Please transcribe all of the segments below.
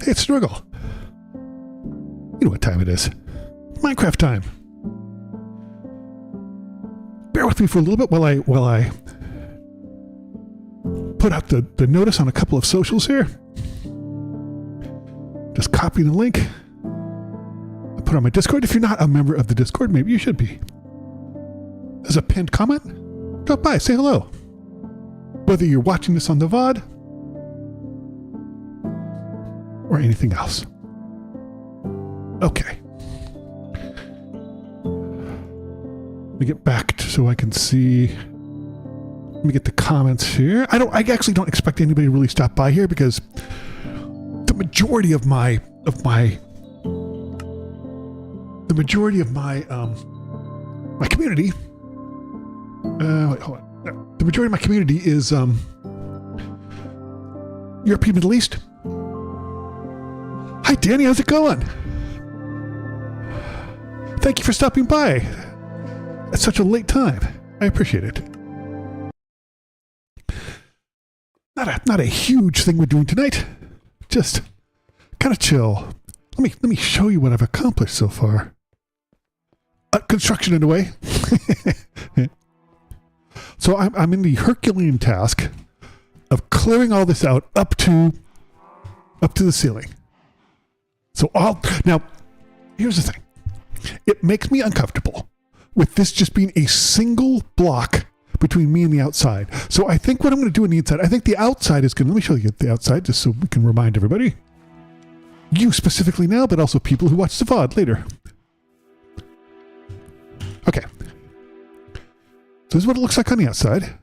it's Snorgle. You know what time it is. Minecraft time. Bear with me for a little bit while I put out the notice on a couple of socials here. Just copy the link. I put it on my Discord. If you're not a member of the Discord, maybe you should be. There's a pinned comment. Drop by, say hello. Whether you're watching this on the VOD or anything else. Okay. Let me get back so I can see. Let me get the comments here. I actually don't expect anybody to really stop by here because the majority of my my community. Wait, hold on. No, the majority of my community is European Middle East. Hi, Danny. How's it going? Thank you for stopping by at such a late time. I appreciate it. Not a huge thing we're doing tonight. Just kind of chill. Let me show you what I've accomplished so far. Construction underway. So I'm in the Herculean task of clearing all this out up to the ceiling. So now, here's the thing. It makes me uncomfortable with this just being a single block between me and the outside. So I think what I'm going to do on the inside, I think the outside is going to, let me show you the outside just so we can remind everybody. You specifically now, but also people who watch the VOD later. Okay. So this is what it looks like on the outside.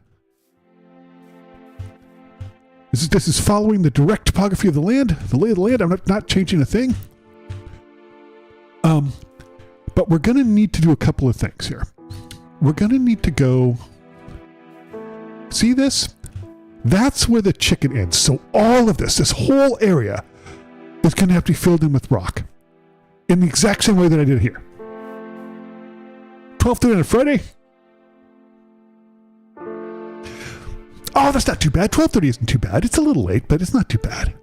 This is following the direct topography of the land, the lay of the land. I'm not changing a thing. But we're going to need to do a couple of things here. We're going to need to go... See this? That's where the chicken ends. So all of this whole area is going to have to be filled in with rock. In the exact same way that I did here. 12:30 on a Friday? Oh, that's not too bad. 12:30 isn't too bad. It's a little late, but it's not too bad.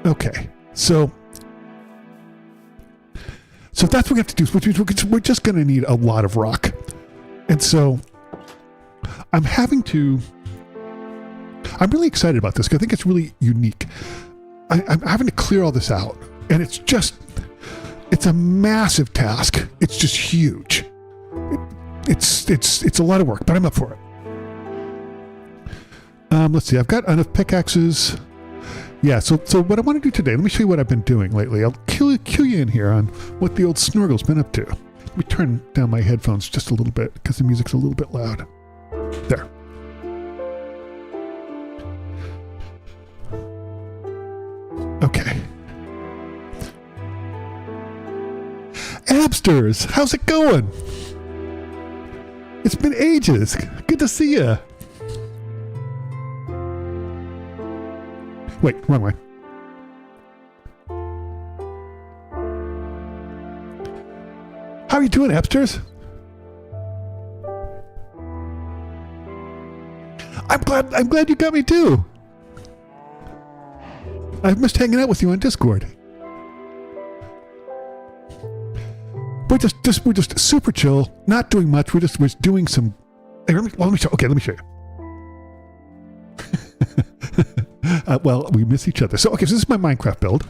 Okay, so that's what we have to do, which means we're just going to need a lot of rock. And so I'm really excited about this because I think it's really unique. I'm having to clear all this out, and it's a massive task. It's just huge. It's a lot of work, but I'm up for it. Let's see. I've got enough pickaxes. Yeah, so what I want to do today, let me show you what I've been doing lately. I'll cue you in here on what the old Snorgle's been up to. Let me turn down my headphones just a little bit because the music's a little bit loud. There. Okay. Absters, how's it going? It's been ages. Good to see you. Wait, wrong way. How are you doing, Absters? I'm glad you got me too. I've missed hanging out with you on Discord. We're just super chill, not doing much. We're just doing some. Hey, let me show. Okay, let me show you. Well, we miss each other. So this is my Minecraft build.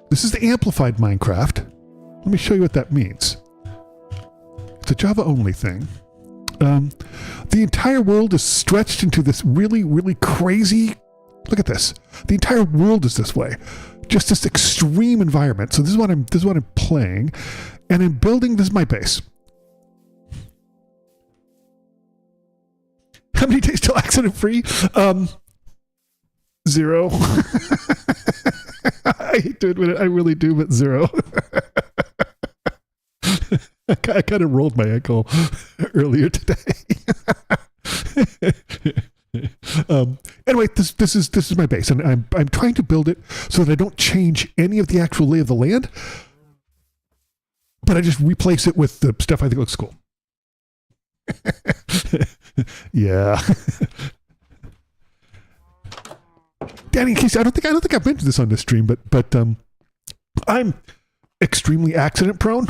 This is the amplified Minecraft. Let me show you what that means. It's a Java only thing. The entire world is stretched into this really, really crazy. Look at this. The entire world is this way. Just this extreme environment. So this is what I'm playing. And in building, this is my base. How many days till accident free? 0. I hate to admit it, I really do, but 0. I kind of rolled my ankle earlier today. Anyway, this is my base, and I'm trying to build it so that I don't change any of the actual lay of the land, but I just replace it with the stuff I think looks cool. Yeah. Danny, in case I don't think I've mentioned this on this stream, but I'm extremely accident prone.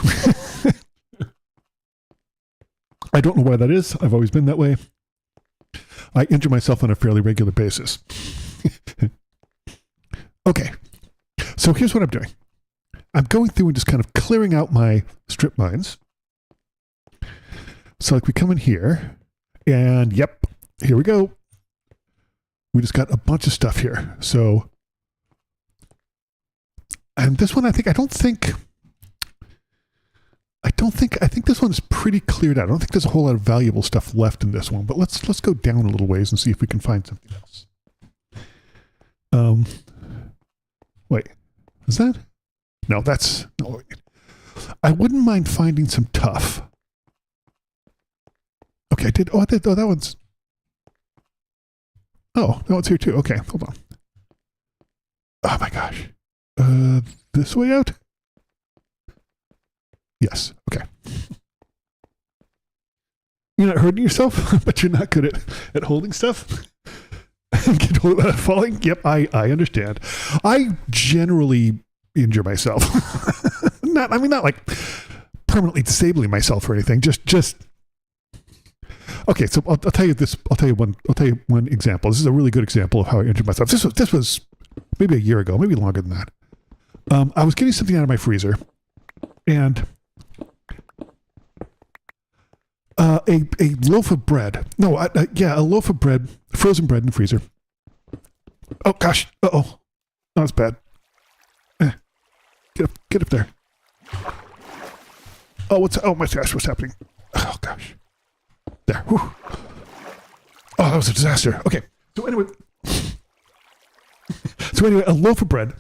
I don't know why that is. I've always been that way. I injure myself on a fairly regular basis. Okay, so here's what I'm doing. I'm going through and just kind of clearing out my strip mines. So like we come in here, and yep, here we go. We just got a bunch of stuff here. So, and this one I think this one's pretty cleared out. I don't think there's a whole lot of valuable stuff left in this one, but let's go down a little ways and see if we can find something else. Wait, is that? No, that's no. I wouldn't mind finding some tuff. Okay, I did. Oh, that one's. Oh, that one's here too. Okay, hold on. Oh my gosh. This way out? Yes. Okay. You're not hurting yourself, but you're not good at holding stuff. Falling. Yep, I understand. I generally injure myself. not like permanently disabling myself or anything. Just. Okay, so I'll tell you this. I'll tell you one example. This is a really good example of how I injured myself. This was maybe a year ago, maybe longer than that. I was getting something out of my freezer, and a loaf of bread. No, a loaf of bread, frozen bread in the freezer. Oh gosh! Oh, that's bad. Get up there. Oh, my gosh! What's happening? Oh gosh! There. Whew. Oh, that was a disaster. Okay. So anyway, a loaf of bread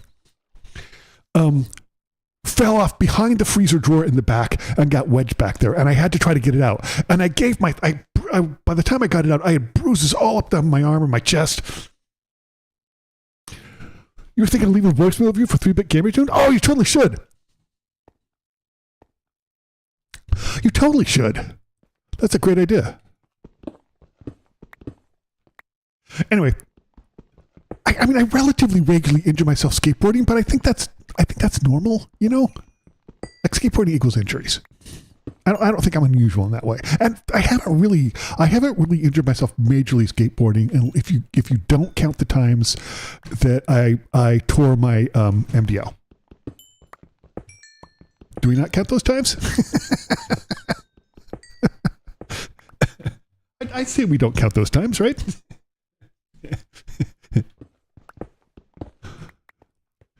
fell off behind the freezer drawer in the back and got wedged back there, and I had to try to get it out. And I gave by the time I got it out, I had bruises all up down my arm and my chest. You were thinking of leaving a voicemail review for 3-Bit Gamer Tune? Oh, you totally should. You totally should. That's a great idea. Anyway, I mean, I relatively regularly injure myself skateboarding, but I think that's normal, you know? Like skateboarding equals injuries. I don't think I'm unusual in that way. And I haven't really injured myself majorly skateboarding. And if you don't count the times that I tore my MDL. Do we not count those times? I'd say we don't count those times, right?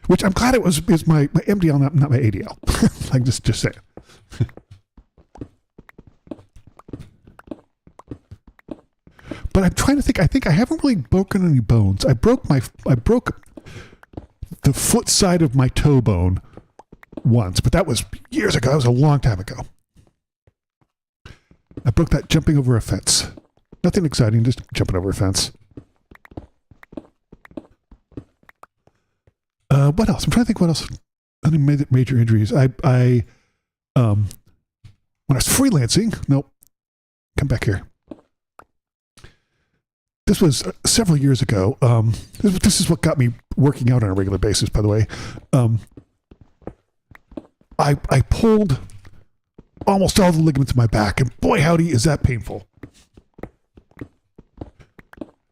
Which I'm glad is my MDL, not my ADL. Like just saying. But I'm trying to think. I think I haven't really broken any bones. I broke the foot side of my toe bone once, but that was years ago. That was a long time ago. I broke that jumping over a fence. Nothing exciting, just jumping over a fence. What else? I'm trying to think what else. Any major injuries? I when I was freelancing. Nope. Come back here. This was several years ago. This is what got me working out on a regular basis, by the way. I pulled almost all the ligaments in my back, and boy, howdy, is that painful.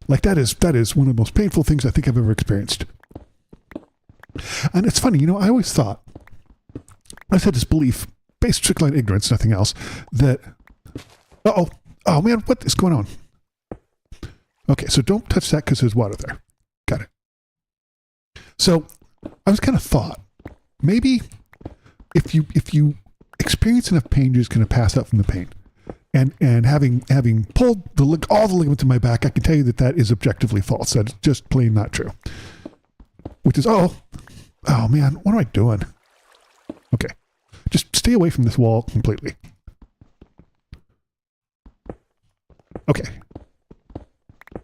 Like that is one of the most painful things I think I've ever experienced. And it's funny, you know, I always thought, I had this belief, based strictly on ignorance, nothing else, that, oh man, what is going on? Okay, so don't touch that because there's water there. Got it. So I was kind of thought, maybe if you experience enough pain, you're just going to pass out from the pain. And having pulled all the ligaments in my back, I can tell you that is objectively false. That's just plain not true. Which is, oh man, what am I doing? Okay, just stay away from this wall completely. Okay,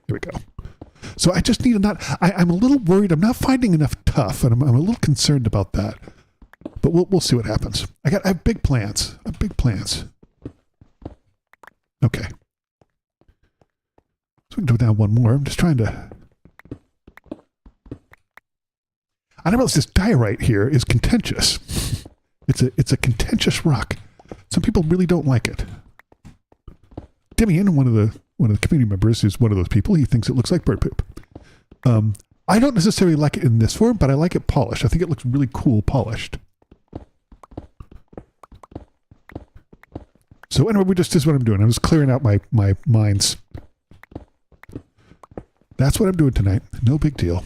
here we go. So I just need to not. I'm a little worried. I'm not finding enough tuff, and I'm a little concerned about that. But we'll see what happens. I have big plans. I have big plans. Okay. So we can do down one more. I'm just trying to. I realize this diorite here is contentious. It's a contentious rock. Some people really don't like it. Demian, one of the community members, is one of those people. He thinks it looks like bird poop. I don't necessarily like it in this form, but I like it polished. I think it looks really cool polished. So anyway, this is what I'm doing. I'm just clearing out my mines. That's what I'm doing tonight. No big deal.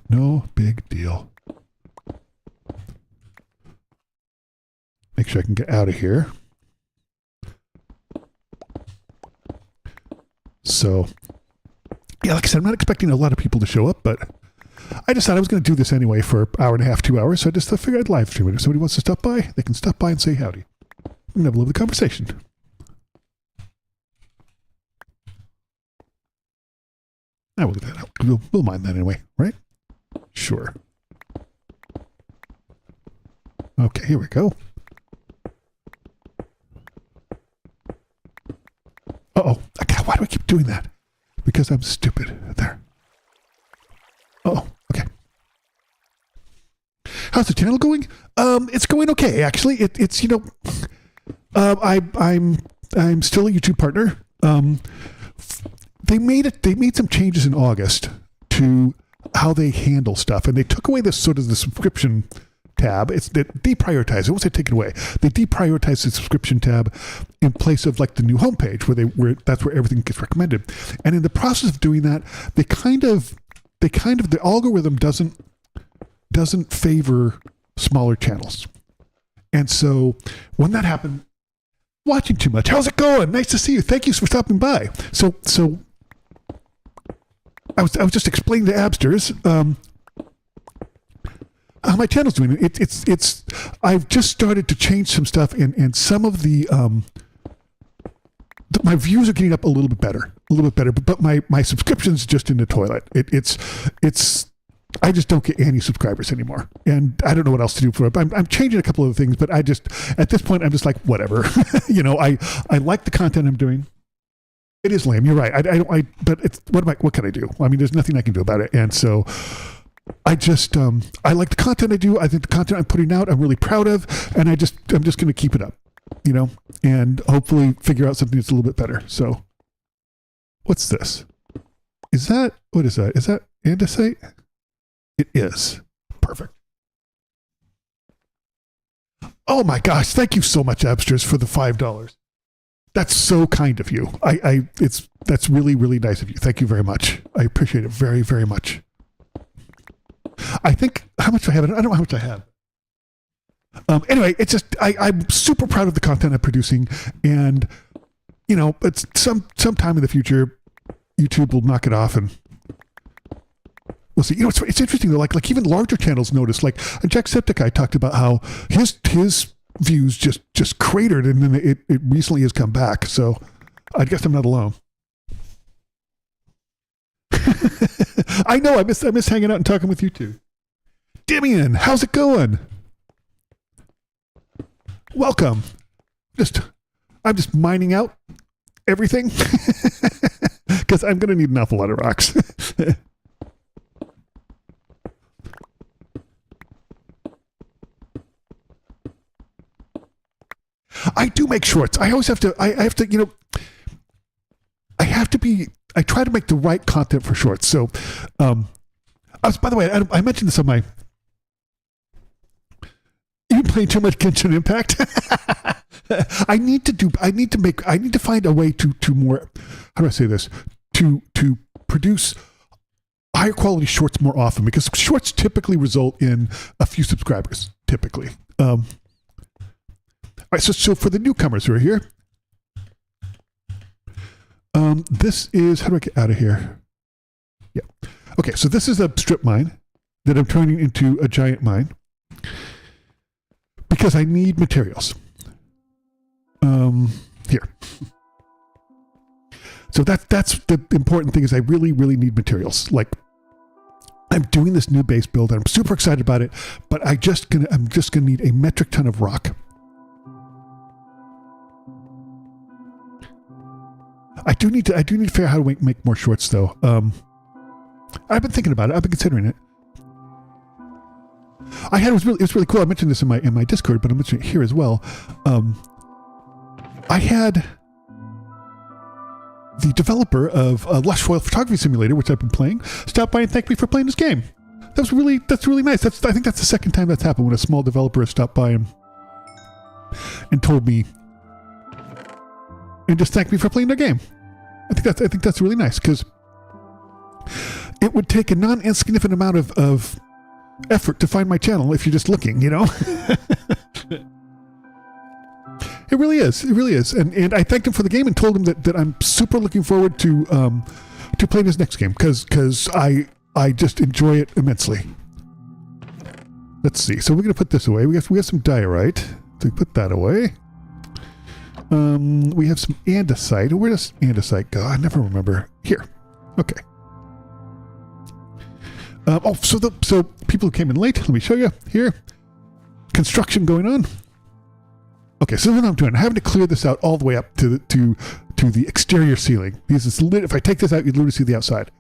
No big deal. Make sure I can get out of here. So, yeah, like I said, I'm not expecting a lot of people to show up, but I decided I was going to do this anyway for an hour and a half, 2 hours, so I just figured I'd live stream it. If somebody wants to stop by, they can stop by and say howdy. We can have a lovely conversation. I will leave that out. We'll mind that anyway, right? Sure. Okay, here we go. Uh-oh. Why do I keep doing that? Because I'm stupid. There. Uh-oh. Okay. How's the channel going? It's going okay, actually. It's you know, I'm still a YouTube partner. They made some changes in August to how they handle stuff, and they took away the subscription tab. They deprioritized it. I won't say take it away. They deprioritized the subscription tab in place of like the new homepage where that's where everything gets recommended. And in the process of doing that, the algorithm doesn't favor smaller channels. And so when that happened, watching too much. How's it going? Nice to see you. Thank you for stopping by. So I was just explaining to Absters how my channel's doing. It's I've just started to change some stuff, and some of the my views are getting up a little bit better, but my subscription's just in the toilet. It's I just don't get any subscribers anymore, and I don't know what else to do for it. I'm changing a couple of things, but I just at this point I'm just like whatever. You know, I like the content I'm doing. It is lame. You're right. But it's what can I do? I mean, there's nothing I can do about it, and so. I just I like the content I do. I think the content I'm putting out I'm really proud of, and I'm just going to keep it up, you know, and hopefully figure out something that's a little bit better. So, what's this? What is that? Is that andesite? It is. Perfect. Oh my gosh! Thank you so much, Absters, for the $5. That's so kind of you. That's really, really nice of you. Thank you very much. I appreciate it very, very much. I think how much do I have? I don't know how much I have. Anyway, it's just I'm super proud of the content I'm producing, and you know, it's sometime in the future, YouTube will knock it off, and we'll see. You know, it's interesting though. Like even larger channels notice. Like Jacksepticeye talked about how his views just cratered, and then it recently has come back. So I guess I'm not alone. I know. I miss hanging out and talking with you two. Demian, how's it going? Welcome. I'm just mining out everything because I'm going to need an awful lot of rocks. I do make shorts. I always have to. I have to. You know. I try to make the right content for shorts. So, by the way, I mentioned this on my. You playing too much Genshin Impact? I need to find a way to more. How do I say this? To produce higher quality shorts more often, because shorts typically result in a few subscribers. Typically. All right. So for the newcomers who are here. This is, how do I get out of here? Yeah. Okay, so this is a strip mine that I'm turning into a giant mine because I need materials. Here. So that's the important thing is I really, really need materials. Like I'm doing this new base build and I'm super excited about it, but I'm just gonna need a metric ton of rock. I do need to figure out how to make more shorts though. I've been thinking about it. I've been considering it. I had it was really cool. I mentioned this in my Discord, but I'm mentioning it here as well. I had the developer of Lush Foil Photography Simulator, which I've been playing, stop by and thank me for playing this game. That's really nice. I think that's the second time that's happened, when a small developer has stopped by and told me and just thanked me for playing their game. I think that's really nice, because it would take a non-insignificant amount of effort to find my channel if you're just looking, you know. It really is. It really is. And I thanked him for the game and told him that I'm super looking forward to playing his next game, because I just enjoy it immensely. Let's see. So we're going to put this away. We have some diorite. So we put that away. We have some andesite. Where does andesite go? I never remember. Here. Okay. So people who came in late, let me show you here. Construction going on. Okay, so what I'm doing, I'm having to clear this out all the way up to the exterior ceiling. Because it's lit. If I take this out, you'd literally see the outside.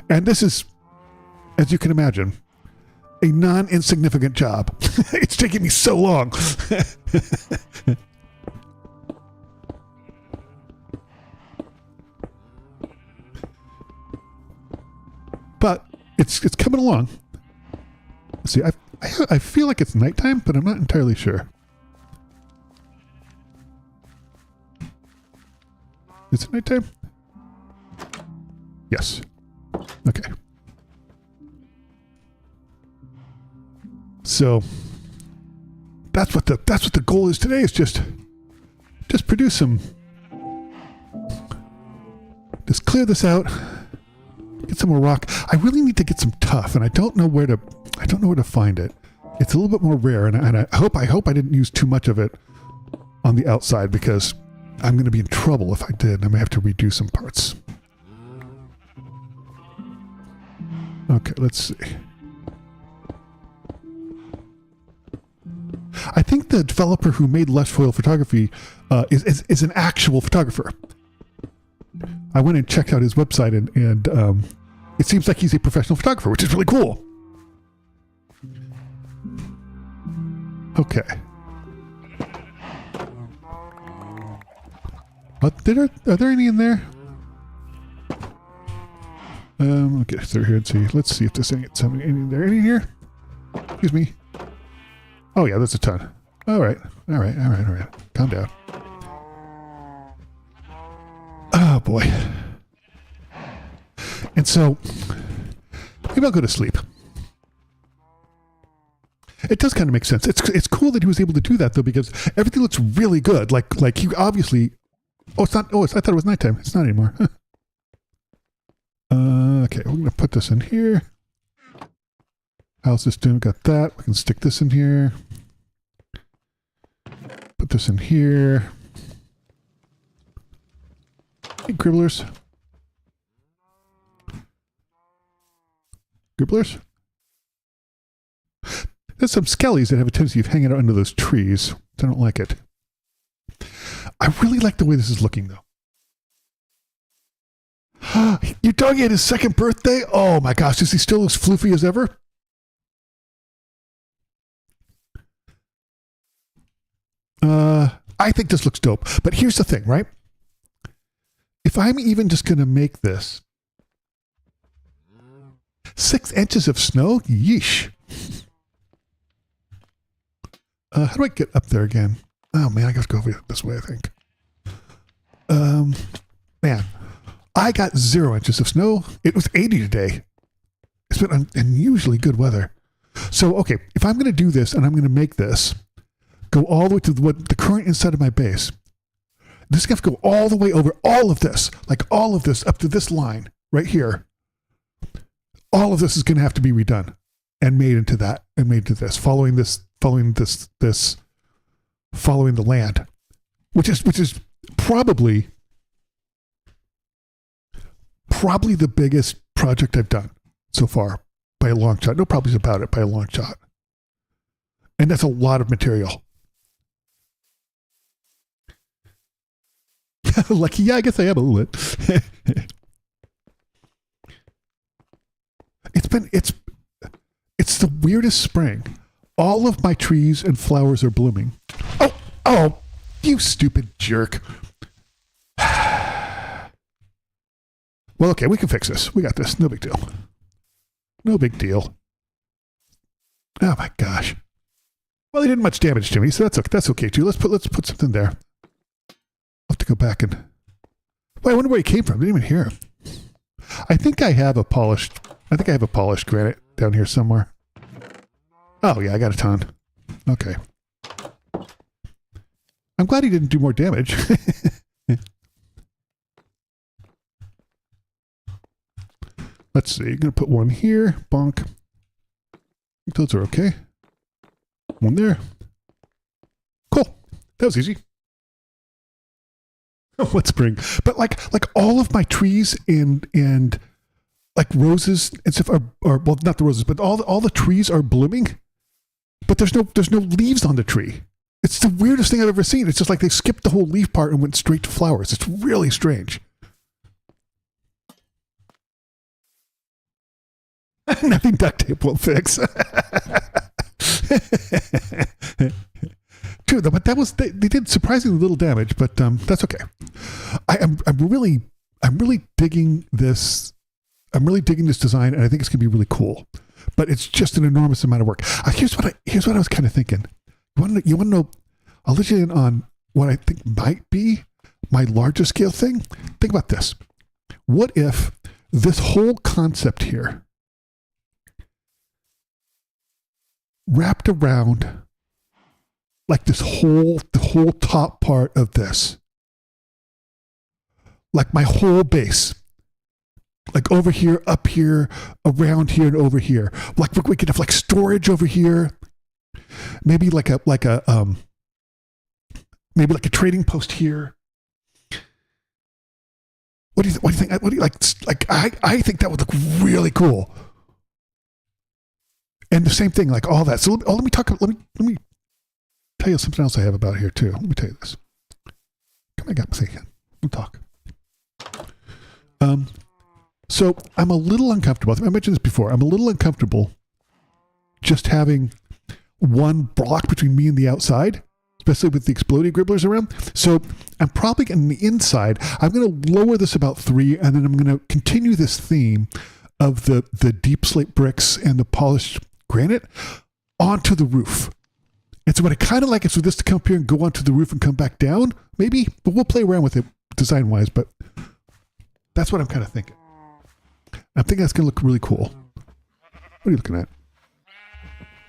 And this is, as you can imagine, a non-insignificant job. It's taking me so long. But it's coming along. Let's see, I feel like it's nighttime, but I'm not entirely sure. Is it nighttime? Yes. Okay. So that's what the goal is today, is just produce some, just clear this out, get some more rock. I really need to get some tuff, and I don't know where to find it. It's a little bit more rare, and I hope I didn't use too much of it on the outside, because I'm going to be in trouble if I did. I may have to redo some parts. Okay, let's see. I think the developer who made Lush Foil Photography is an actual photographer. I went and checked out his website, and it seems like he's a professional photographer, which is really cool. Okay. Are there any in there? Okay, through here and see. Let's see if there's any in there. Any here? Excuse me. Oh yeah, there's a ton. All right. Calm down. Oh boy. And so maybe I'll go to sleep. It does kind of make sense. It's cool that he was able to do that, though, because everything looks really good. Like he obviously. Oh, it's not. Oh, I thought it was nighttime. It's not anymore. Huh. Okay, we're gonna put this in here. How's this doing? Got that. We can stick this in here. Put this in here. Hey, gribblers. Gribblers? There's some skellies that have a tendency of hanging out under those trees. I don't like it. I really like the way this is looking, though. Your doggy had his second birthday? Oh my gosh, is he still as floofy as ever? I think this looks dope. But here's the thing, right? If I'm even just going to make this 6 inches of snow, yeesh. How do I get up there again? Oh man, I got to go over this way, I think. Man, I got 0 inches of snow. It was 80 today. It's been unusually good weather. So, okay, if I'm going to do this and I'm going to make this go all the way to the current inside of my base, this is going to have to go all the way over all of this, like all of this up to this line right here. All of this is going to have to be redone and made into that and made into this, following the land, which is probably the biggest project I've done so far by a long shot. No problems about it by a long shot. And that's a lot of material. Lucky, yeah, I guess I am a little bit. It's the weirdest spring. all of my trees and flowers are blooming. Oh, you stupid jerk. Well, okay, we can fix this. We got this. No big deal. No big deal. Oh my gosh. Well, they didn't much damage to me, so that's okay too. Let's put something there. I'll have to go back and. Well, I wonder where he came from. I didn't even hear him. I think I have a polished granite down here somewhere. Oh yeah, I got a ton. Okay. I'm glad he didn't do more damage. Let's see. I'm going to put one here. Bonk. I think those are okay. One there. Cool. That was easy. Oh, what spring? But like all of my trees and like roses and stuff are well, not the roses, but all the trees are blooming. But there's no leaves on the tree. It's the weirdest thing I've ever seen. It's just like they skipped the whole leaf part and went straight to flowers. It's really strange. Nothing duct tape will fix. True, though, but they did surprisingly little damage, but that's okay. I'm really digging this. I'm really digging this design, and I think it's going to be really cool. But it's just an enormous amount of work. Here's what I was kind of thinking. You want to know? I'll let you in on what I think might be my larger scale thing. Think about this. What if this whole concept here wrapped around like the whole top part of this, like my whole base, like over here, up here, around here, and over here. Like we could have like storage over here, maybe like a maybe like a trading post here. What do you think? What do you like? I think that would look really cool. And the same thing, like all that. So let me tell you something else I have about here too. Let me tell you this. Come on, I got my thing again. We'll talk. So I'm a little uncomfortable. I mentioned this before. I'm a little uncomfortable just having one block between me and the outside, especially with the exploding gribblers around. So I'm probably on the inside. I'm going to lower this about 3, and then I'm going to continue this theme of the deep slate bricks and the polished granite onto the roof. And so what I kind of like is for this to come up here and go onto the roof and come back down, maybe, but we'll play around with it design-wise, but that's what I'm kind of thinking. I'm thinking that's going to look really cool. What are you looking at?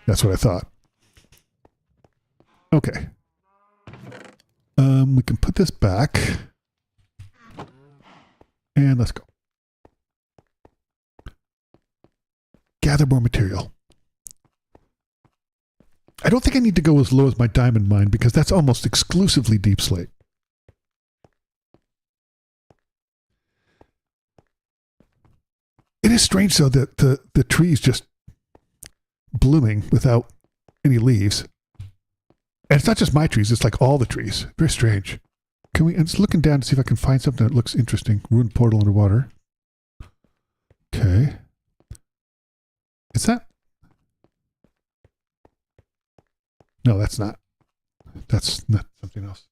That's what I thought. Okay. We can put this back. And let's go. Gather more material. I don't think I need to go as low as my diamond mine because that's almost exclusively deep slate. It is strange though that the trees just blooming without any leaves. And it's not just my trees, it's like all the trees. Very strange. I'm just looking down to see if I can find something that looks interesting. Ruined portal underwater. Okay. Is that? No, that's not. That's not something else.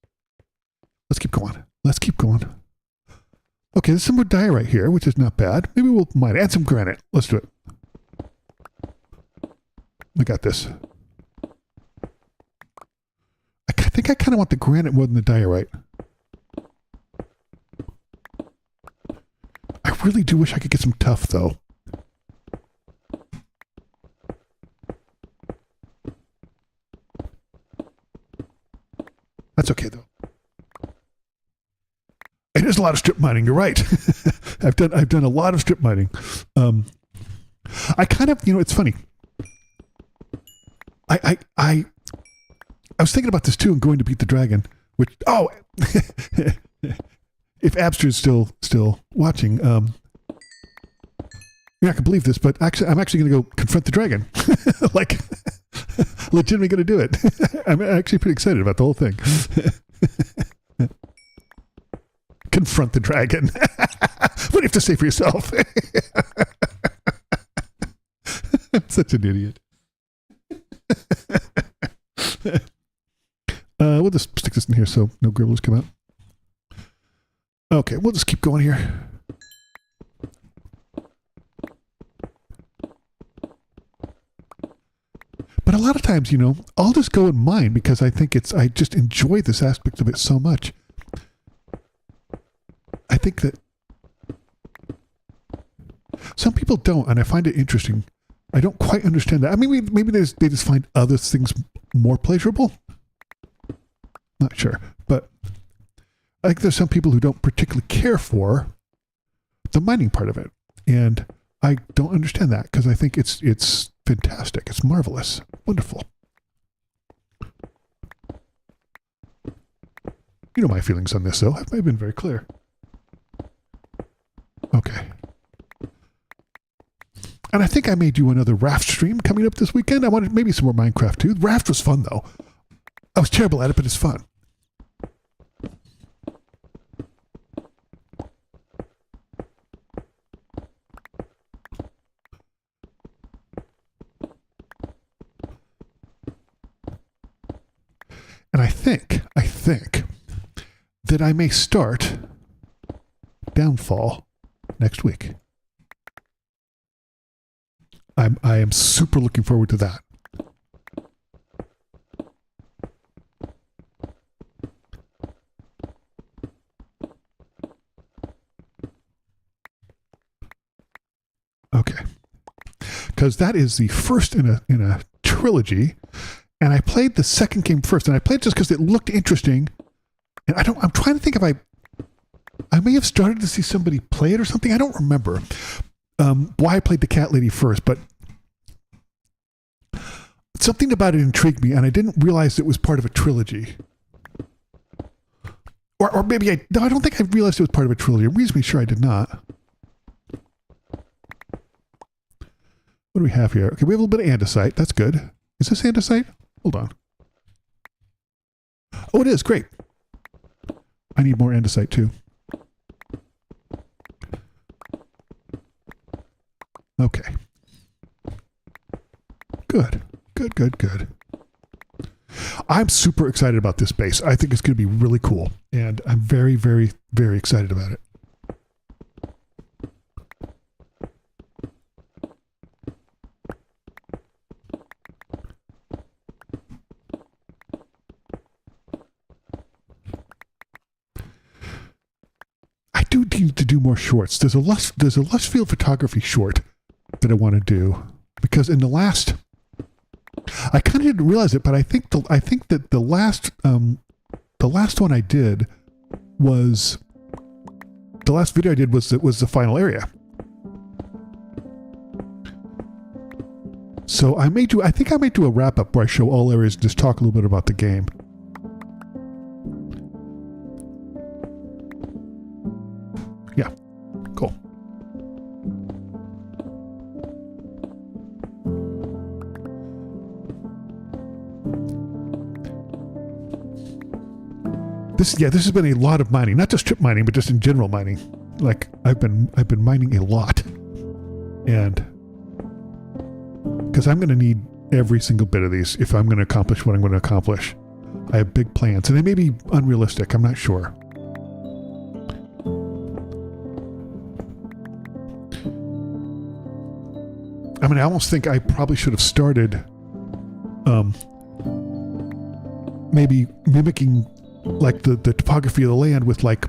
Let's keep going. Let's keep going. Okay, there's some more diorite here, which is not bad. Maybe we'll mine it. Add some granite. Let's do it. I got this. I think I kind of want the granite more than the diorite. I really do wish I could get some tuff, though. That's okay, though. It is a lot of strip mining. You're right. I've done a lot of strip mining. I kind of, it's funny. I was thinking about this too and going to beat the dragon, which, if Abster is still watching, you're not gonna believe this, but actually, I'm actually gonna go confront the dragon. Like, legitimately gonna do it. I'm actually pretty excited about the whole thing. Confront the dragon. What do you have to say for yourself? I'm such an idiot. in here so no gribblers come out. Okay, we'll just keep going here. But a lot of times, you know, I'll just go and mine because I think I just enjoy this aspect of it so much. I think that some people don't, and I find it interesting. I don't quite understand that. I mean, maybe they just find other things more pleasurable. Not sure. But I think there's some people who don't particularly care for the mining part of it. And I don't understand that because I think it's fantastic. It's marvelous. Wonderful. You know my feelings on this, though. I've been very clear. Okay. And I think I may do another raft stream coming up this weekend. I wanted maybe some more Minecraft too. Raft was fun, though. I was terrible at it, but it's fun. And I think that I may start Downfall next week. I am super looking forward to that. Okay. Because that is the first in a trilogy. And I played the second game first, and I played just because it looked interesting. And I'm trying to think if I may have started to see somebody play it or something. I don't remember why I played the cat lady first, but something about it intrigued me, and I didn't realize it was part of a trilogy. Or maybe I don't think I realized it was part of a trilogy. I'm reasonably sure I did not. What do we have here? Okay, we have a little bit of andesite. That's good. Is this andesite? Hold on. Oh, it is. Great. I need more andesite too. Okay. Good. Good. I'm super excited about this base. I think it's going to be really cool. And I'm very, very, very excited about it. I do need to do more shorts. There's a lush field photography short that I want to do because in the last, I kind of didn't realize it, but I think that the last one I did was the last video I did was the final area. So I think I may do a wrap up where I show all areas and just talk a little bit about the game. Yeah, cool. This has been a lot of mining, not just strip mining, but just in general mining. Like I've been mining a lot, and because I'm going to need every single bit of these if I'm going to accomplish what I'm going to accomplish. I have big plans, and they may be unrealistic. I'm not sure. I mean, I almost think I probably should have started, maybe mimicking like the topography of the land with what's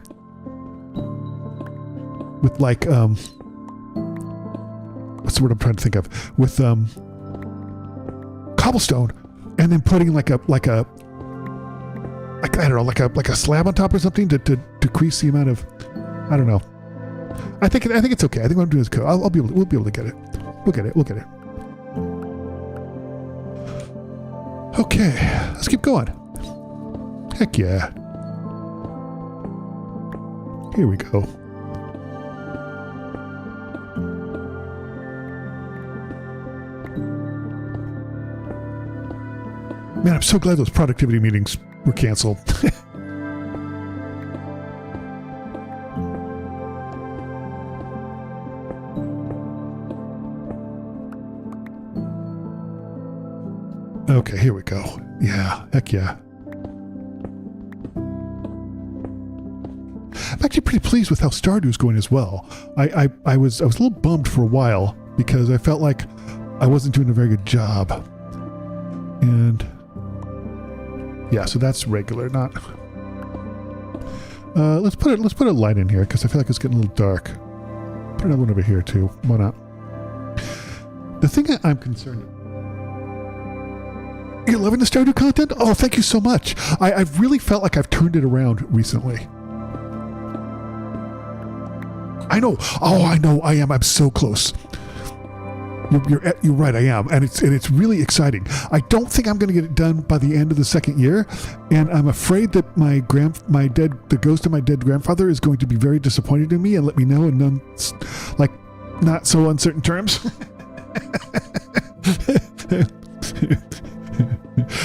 the word I'm trying to think of, with cobblestone, and then putting like a slab on top or something to decrease the amount of, I don't know. I think it's okay. I think what I'm doing is cool. We'll be able to get it. We'll get it. Okay, let's keep going. Heck yeah. Here we go. Man, I'm so glad those productivity meetings were canceled. Okay, here we go. Yeah, heck yeah. I'm actually pretty pleased with how Stardew's going as well. I was a little bummed for a while because I felt like I wasn't doing a very good job. And yeah, so that's regular, not. Let's put a light in here because I feel like it's getting a little dark. Put another one over here too. Why not? The thing I'm concerned with. You're loving the Stardew content? Oh, thank you so much. I've really felt like I've turned it around recently. I know. Oh, I know. I am. I'm so close. You're right. I am, and it's really exciting. I don't think I'm going to get it done by the end of the second year, and I'm afraid that the ghost of my dead grandfather is going to be very disappointed in me and let me know in not so uncertain terms.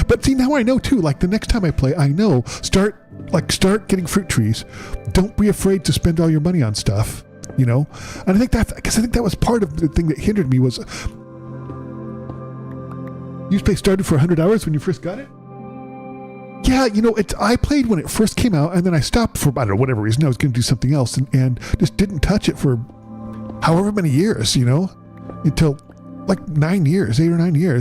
But see, now I know too. Like the next time I play, I know start getting fruit trees. Don't be afraid to spend all your money on stuff. You know, and I think that was part of the thing that hindered me was you play Stardew for 100 hours when you first got it. Yeah, you know, I played when it first came out, and then I stopped for, I don't know, whatever reason. I was going to do something else, and just didn't touch it for however many years, you know, until like 8 or 9 years,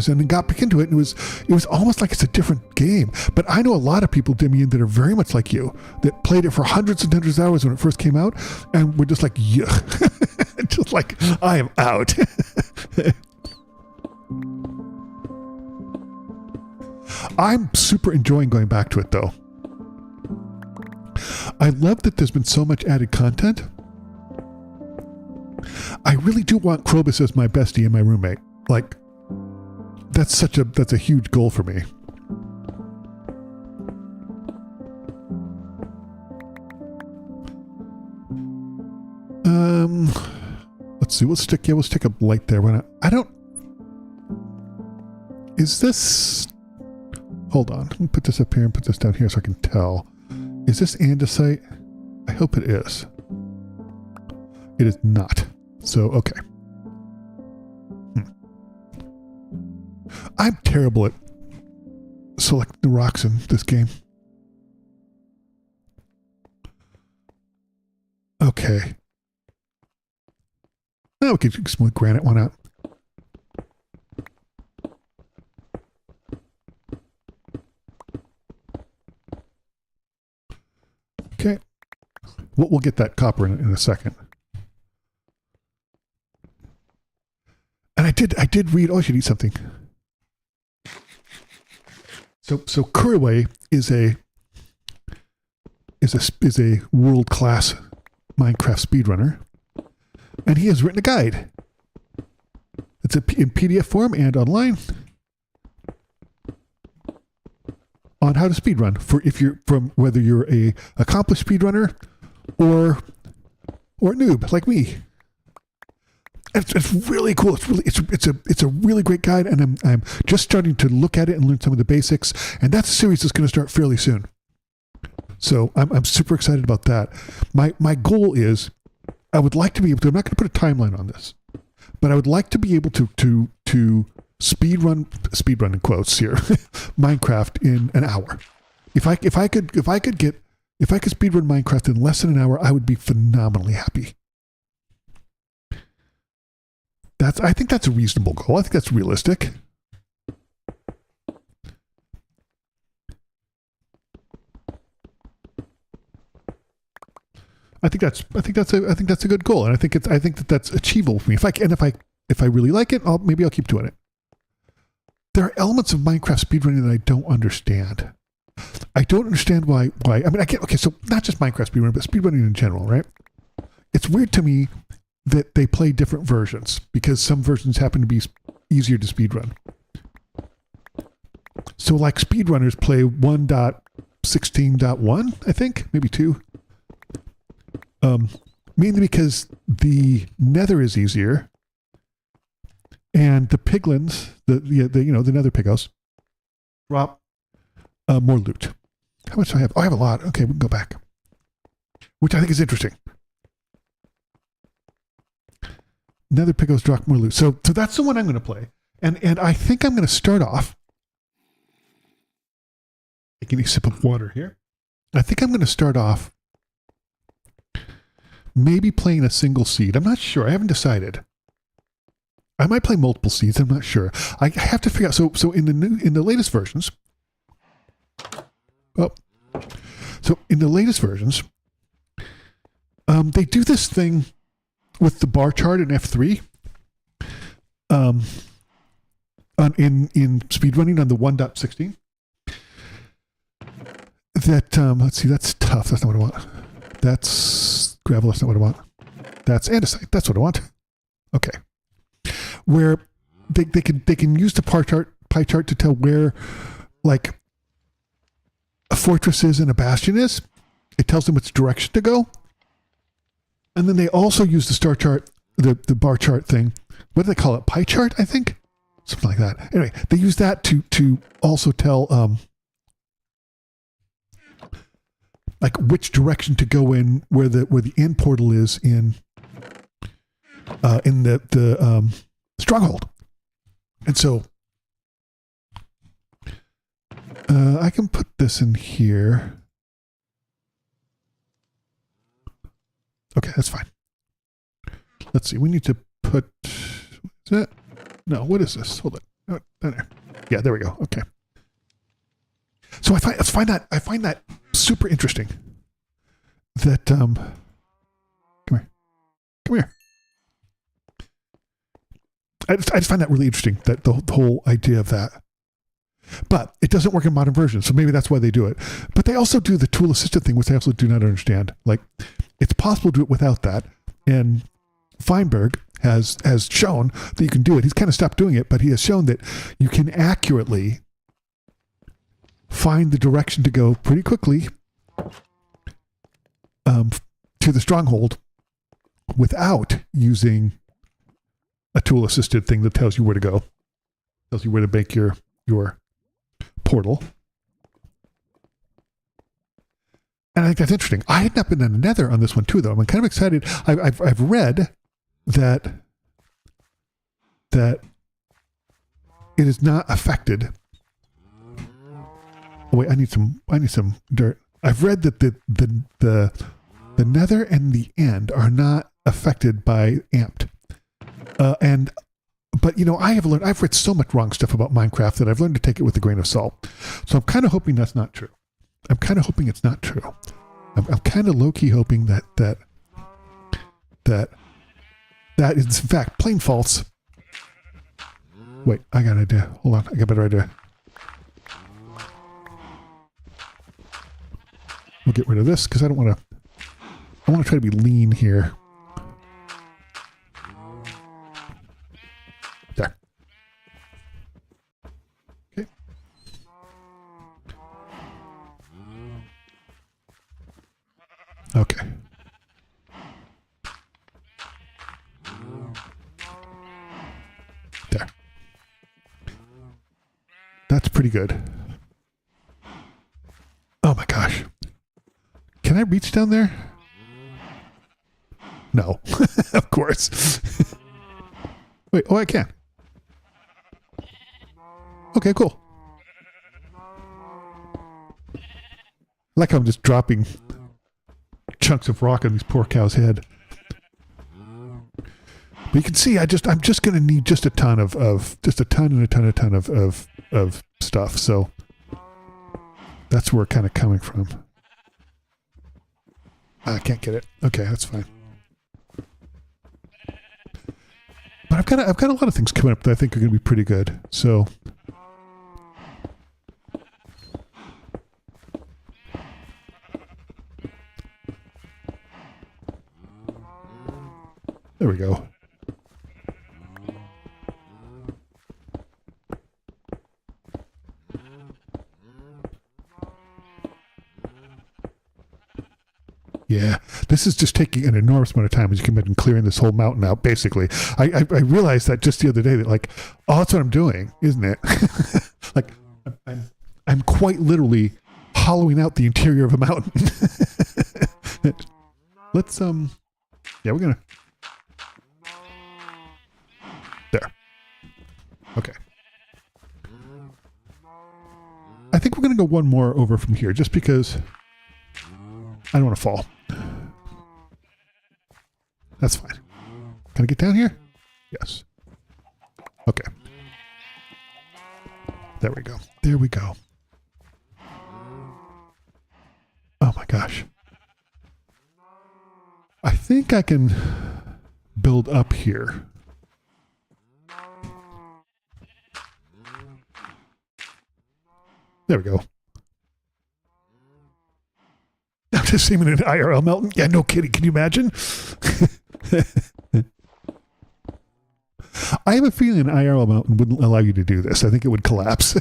and then got back into it, and it was almost like it's a different game. But I know a lot of people, Demian, that are very much like you, that played it for hundreds and hundreds of hours when it first came out, and were just like, yeah, just like, I am out. I'm super enjoying going back to it, though. I love that there's been so much added content. I really do want Krobus as my bestie and my roommate. Like, that's a huge goal for me. Let's see. We'll stick a light there. Why not? I don't. Is this? Hold on. Let me put this up here and put this down here so I can tell. Is this andesite? I hope it is. It is not. So, okay. I'm terrible at selecting the rocks in this game. Okay. Now we can smooth granite one out. Okay. We'll get that copper in a second. And I did read. Oh, I should eat something. So Kuriway is a world-class Minecraft speedrunner, and he has written a guide. It's in PDF form and online on how to speedrun whether you're a accomplished speedrunner or a noob like me. It's really cool. It's a really great guide, and I'm just starting to look at it and learn some of the basics. And that's a series that's going to start fairly soon. So I'm super excited about that. My goal is I would like to be able to. I'm not going to put a timeline on this, but I would like to be able to speedrun in quotes here Minecraft in an hour. If I could speedrun Minecraft in less than an hour, I would be phenomenally happy. I think that's a reasonable goal. I think that's realistic. I think that's a good goal, and I think that's achievable for me. If I really like it, maybe I'll keep doing it. There are elements of Minecraft speedrunning that I don't understand. I don't understand why. I mean, so not just Minecraft speedrunning, but speedrunning in general, right? It's weird to me that they play different versions because some versions happen to be easier to speedrun. So like speedrunners play 1.16.1, I think, maybe 2. Mainly because the nether is easier and the piglins, the nether pigos drop more loot. How much do I have? Oh, I have a lot. Okay, we can go back. Which I think is interesting. Nether pigos drop more loot. So that's the one I'm going to play. And I think I'm going to start off. Taking a sip of water here. I think I'm going to start off maybe playing a single seed. I'm not sure. I haven't decided. I might play multiple seeds. I'm not sure. I have to figure out. So in the latest versions. Oh, so in the latest versions, they do this thing with the bar chart in F3. In speedrunning on the 1.16. That let's see, that's tough. That's not what I want. That's gravel. That's not what I want. That's andesite. That's what I want. Okay. Where they can use the pie chart to tell where like a fortress is and a bastion is. It tells them which direction to go. And then they also use the star chart, the bar chart thing. What do they call it? Pie chart, I think? Something like that. Anyway, they use that to also tell like which direction to go in, where the end portal is in the stronghold. And so I can put this in here. Okay, that's fine. Let's see. We need to put. Is that? No. What is this? Hold it. There. Yeah, there we go. Okay. So I find that super interesting. That come here. I just find that really interesting. That the whole idea of that. But it doesn't work in modern versions, so maybe that's why they do it. But they also do the tool assisted thing, which I also do not understand. Like, it's possible to do it without that. And Feinberg has shown that you can do it. He's kind of stopped doing it, but he has shown that you can accurately find the direction to go pretty quickly to the stronghold without using a tool assisted thing that tells you where to go, tells you where to make your portal. And I think that's interesting. I had not been in the Nether on this one too, though. I'm kind of excited. I've read that it is not affected. Oh, wait, I need some dirt. I've read that the Nether and the End are not affected by amped. But you know, I've read so much wrong stuff about Minecraft that I've learned to take it with a grain of salt. So I'm kind of hoping that's not true. I'm kind of hoping it's not true. I'm kind of low-key hoping that is in fact plain false. Wait, I got an idea. Hold on, I got a better idea. We'll get rid of this because I want to try to be lean here. There. Okay. Okay. There. That's pretty good. Oh my gosh. Can I reach down there? No. Of course. Wait, oh, I can. Okay, cool. I like how I'm just dropping chunks of rock on these poor cow's head. But you can see I'm just going to need just a ton of stuff. So that's where we're kind of coming from. I can't get it. Okay, that's fine. But I've got a lot of things coming up that I think are going to be pretty good. So there we go. Yeah, this is just taking an enormous amount of time, as you can imagine, clearing this whole mountain out, basically. I realized that just the other day that, like, oh, that's what I'm doing, isn't it? Like, I'm quite literally hollowing out the interior of a mountain. Let's, yeah, we're going to, there. Okay. I think we're going to go one more over from here, just because I don't want to fall. That's fine. Can I get down here? Yes. Okay. There we go. There we go. Oh my gosh. I think I can build up here. There we go. I'm just seeing an IRL mountain. Yeah, no kidding. Can you imagine? I have a feeling an IRL mountain wouldn't allow you to do this. I think it would collapse.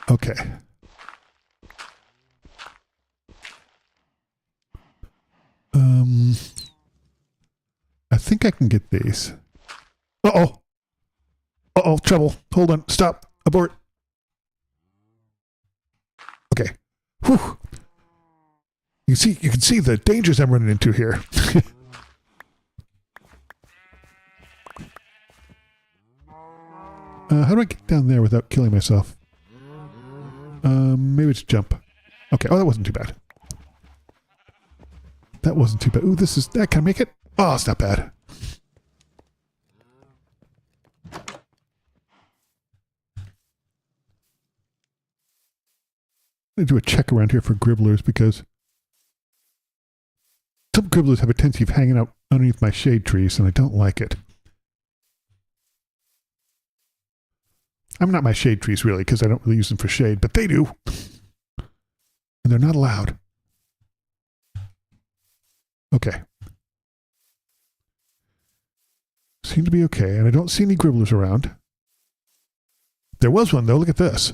Okay. I think I can get these. Uh-oh. Uh-oh, trouble. Hold on. Stop. Abort. Okay. Whew. You can see the dangers I'm running into here. How do I get down there without killing myself? Maybe it's jump. Okay. Oh, that wasn't too bad. That wasn't too bad. Ooh, this is that. Can I make it? Oh, it's not bad. I'm going to do a check around here for gribblers because some gribblers have a tendency of hanging out underneath my shade trees, and I don't like it. I'm not my shade trees, really, because I don't really use them for shade, but they do. And they're not allowed. Okay. Seem to be okay, and I don't see any gribblers around. There was one, though. Look at this.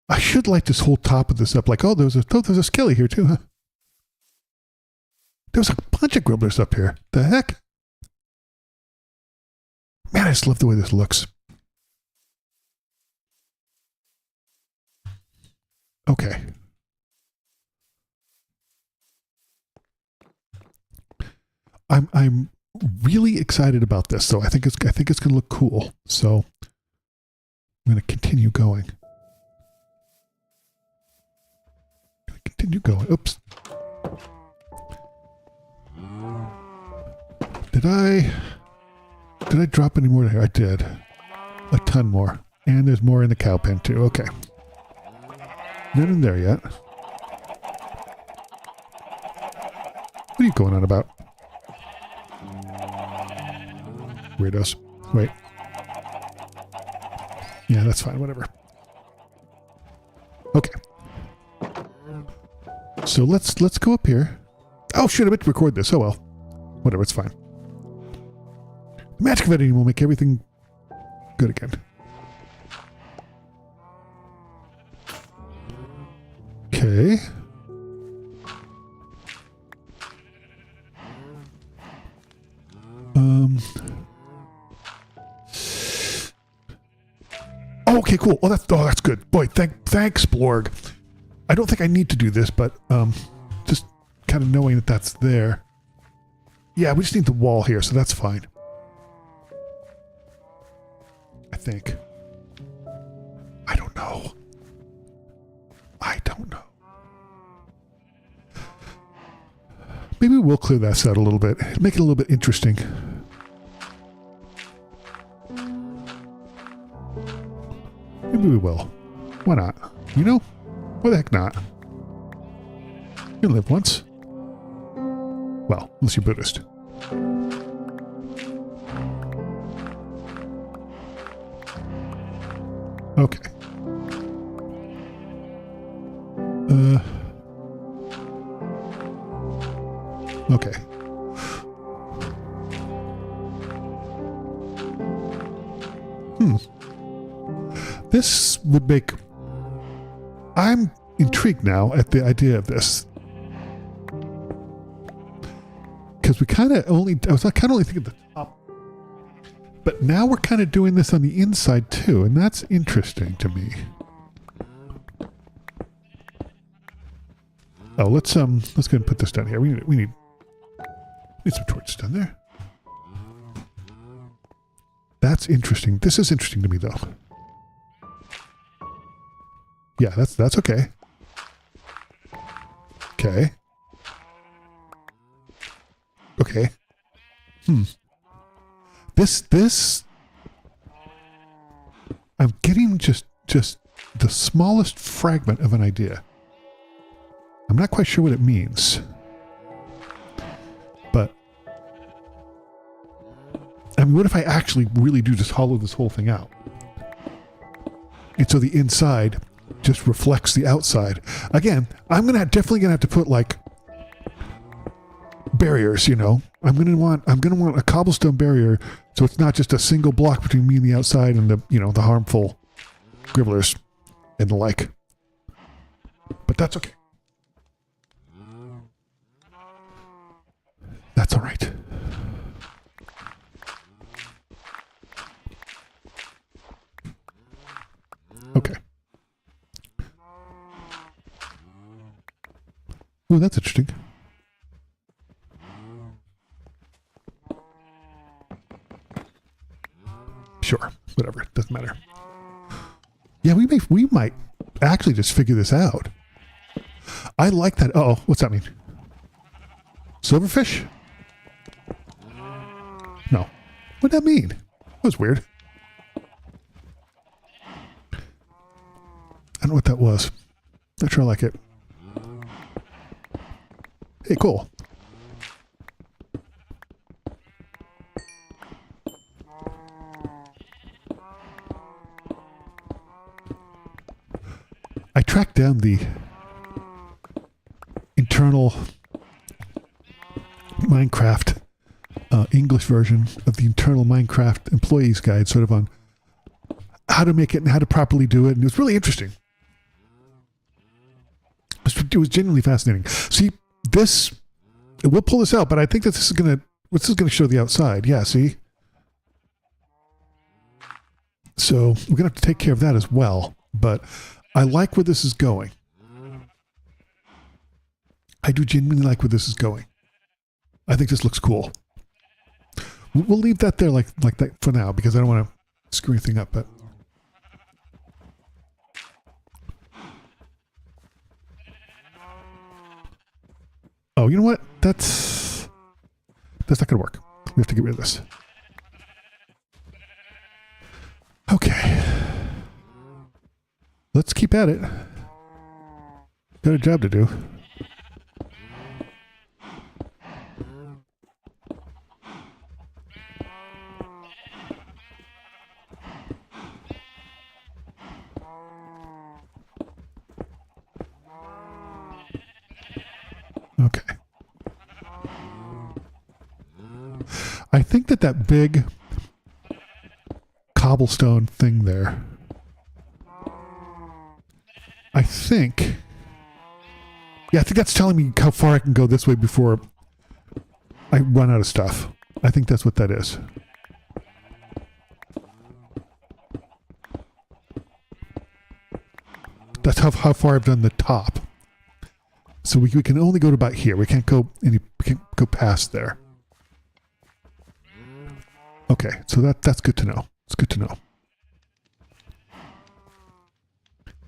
I should light this whole top of this up. Like, oh, there's a skelly here, too, huh? There's a bunch of gribblers up here. The heck? Man, I just love the way this looks. Okay. I'm really excited about this, so I think it's going to look cool. So I'm going to continue going. Continue going. Oops. Did I drop any more here? I did. A ton more. And there's more in the cow pen too. Okay. Not in there yet. What are you going on about? Weirdos. Wait. Yeah, that's fine. Whatever. Okay. So let's go up here. Oh shit, I meant to record this. Oh well. Whatever, it's fine. The magic of editing will make everything good again. Okay. Oh, okay, cool. Oh, that's good. Boy, thanks, Blorg. I don't think I need to do this, but just kind of knowing that that's there. Yeah, we just need the wall here, so that's fine. I think. I don't know. I don't know. Maybe we'll clear that out a little bit. Make it a little bit interesting. Maybe we will. Why not? You know? Why the heck not? You live once. Well, unless you're Buddhist. Okay. Okay. This would make... I'm intrigued now at the idea of this. Because we kind of only... I was kind of only thinking the top. But now we're kind of doing this on the inside too, and that's interesting to me. Oh, let's go ahead and put this down here. We need some torches down there. That's interesting. This is interesting to me, though. Yeah, that's okay. Okay. Okay. This I'm getting just the smallest fragment of an idea. I'm not quite sure what it means. But I mean, what if I actually really do just hollow this whole thing out? And so the inside just reflects the outside. Again, I'm definitely gonna have to put like barriers, you know. I'm gonna want a cobblestone barrier so it's not just a single block between me and the outside and the, you know, the harmful gribblers and the like. But that's okay. That's all right. Okay. Ooh, that's interesting. Sure, whatever, it doesn't matter. Yeah, we might actually just figure this out. I like that. Uh-oh, what's that mean? Silverfish? No. What'd that mean? That was weird. I don't know what that was. Not sure I like it. Hey, cool. I tracked down the internal Minecraft English version of the internal Minecraft employees guide, sort of on how to make it and how to properly do it, and it was really interesting. It was genuinely fascinating. See, we'll pull this out, but I think that this is gonna show the outside. Yeah, see? So we're gonna have to take care of that as well, but I like where this is going. I do genuinely like where this is going. I think this looks cool. We'll leave that there like that for now because I don't want to screw anything up, but oh, you know what? That's not going to work. We have to get rid of this. Okay. Let's keep at it. Got a job to do. Okay. I think that big cobblestone thing there, I think that's telling me how far I can go this way before I run out of stuff. I think that's what that is. That's how far I've done the top. So we can only go to about here. We can't go past there. Okay, so that's good to know. It's good to know.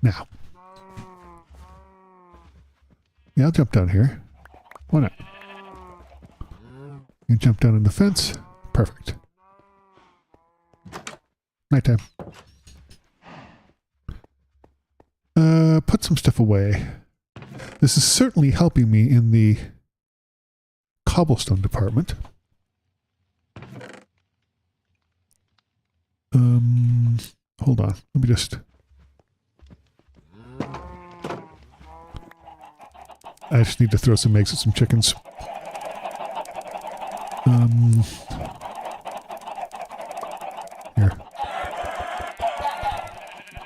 Now, yeah, I'll jump down here. Why not? You jump down on the fence. Perfect. Nighttime. Put some stuff away. This is certainly helping me in the cobblestone department. Hold on. Let me just... I just need to throw some eggs at some chickens. Here.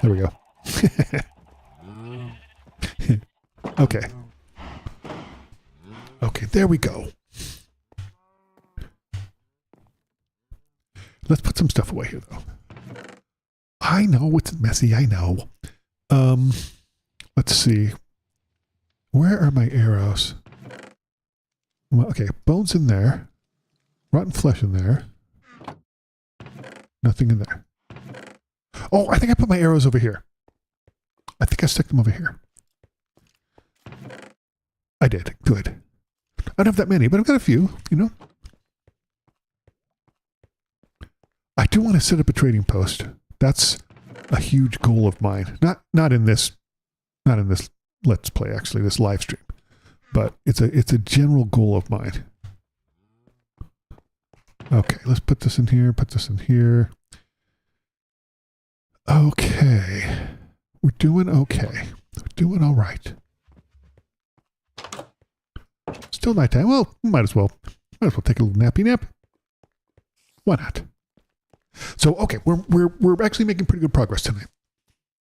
There we go. Okay. Okay, there we go. Let's put some stuff away here, though. I know it's messy, I know. Let's see. Where are my arrows? Well, okay, bones in there. Rotten flesh in there. Nothing in there. Oh, I think I put my arrows over here. I think I stuck them over here. I did. Good. I don't have that many, but I've got a few, you know. I do want to set up a trading post. That's a huge goal of mine. Not in this Let's Play, actually, this live stream. But it's a general goal of mine. Okay, let's put this in here, put this in here. Okay. We're doing okay. We're doing all right. Still nighttime. Well, might as well take a little nappy nap. Why not? So, okay, we're actually making pretty good progress tonight.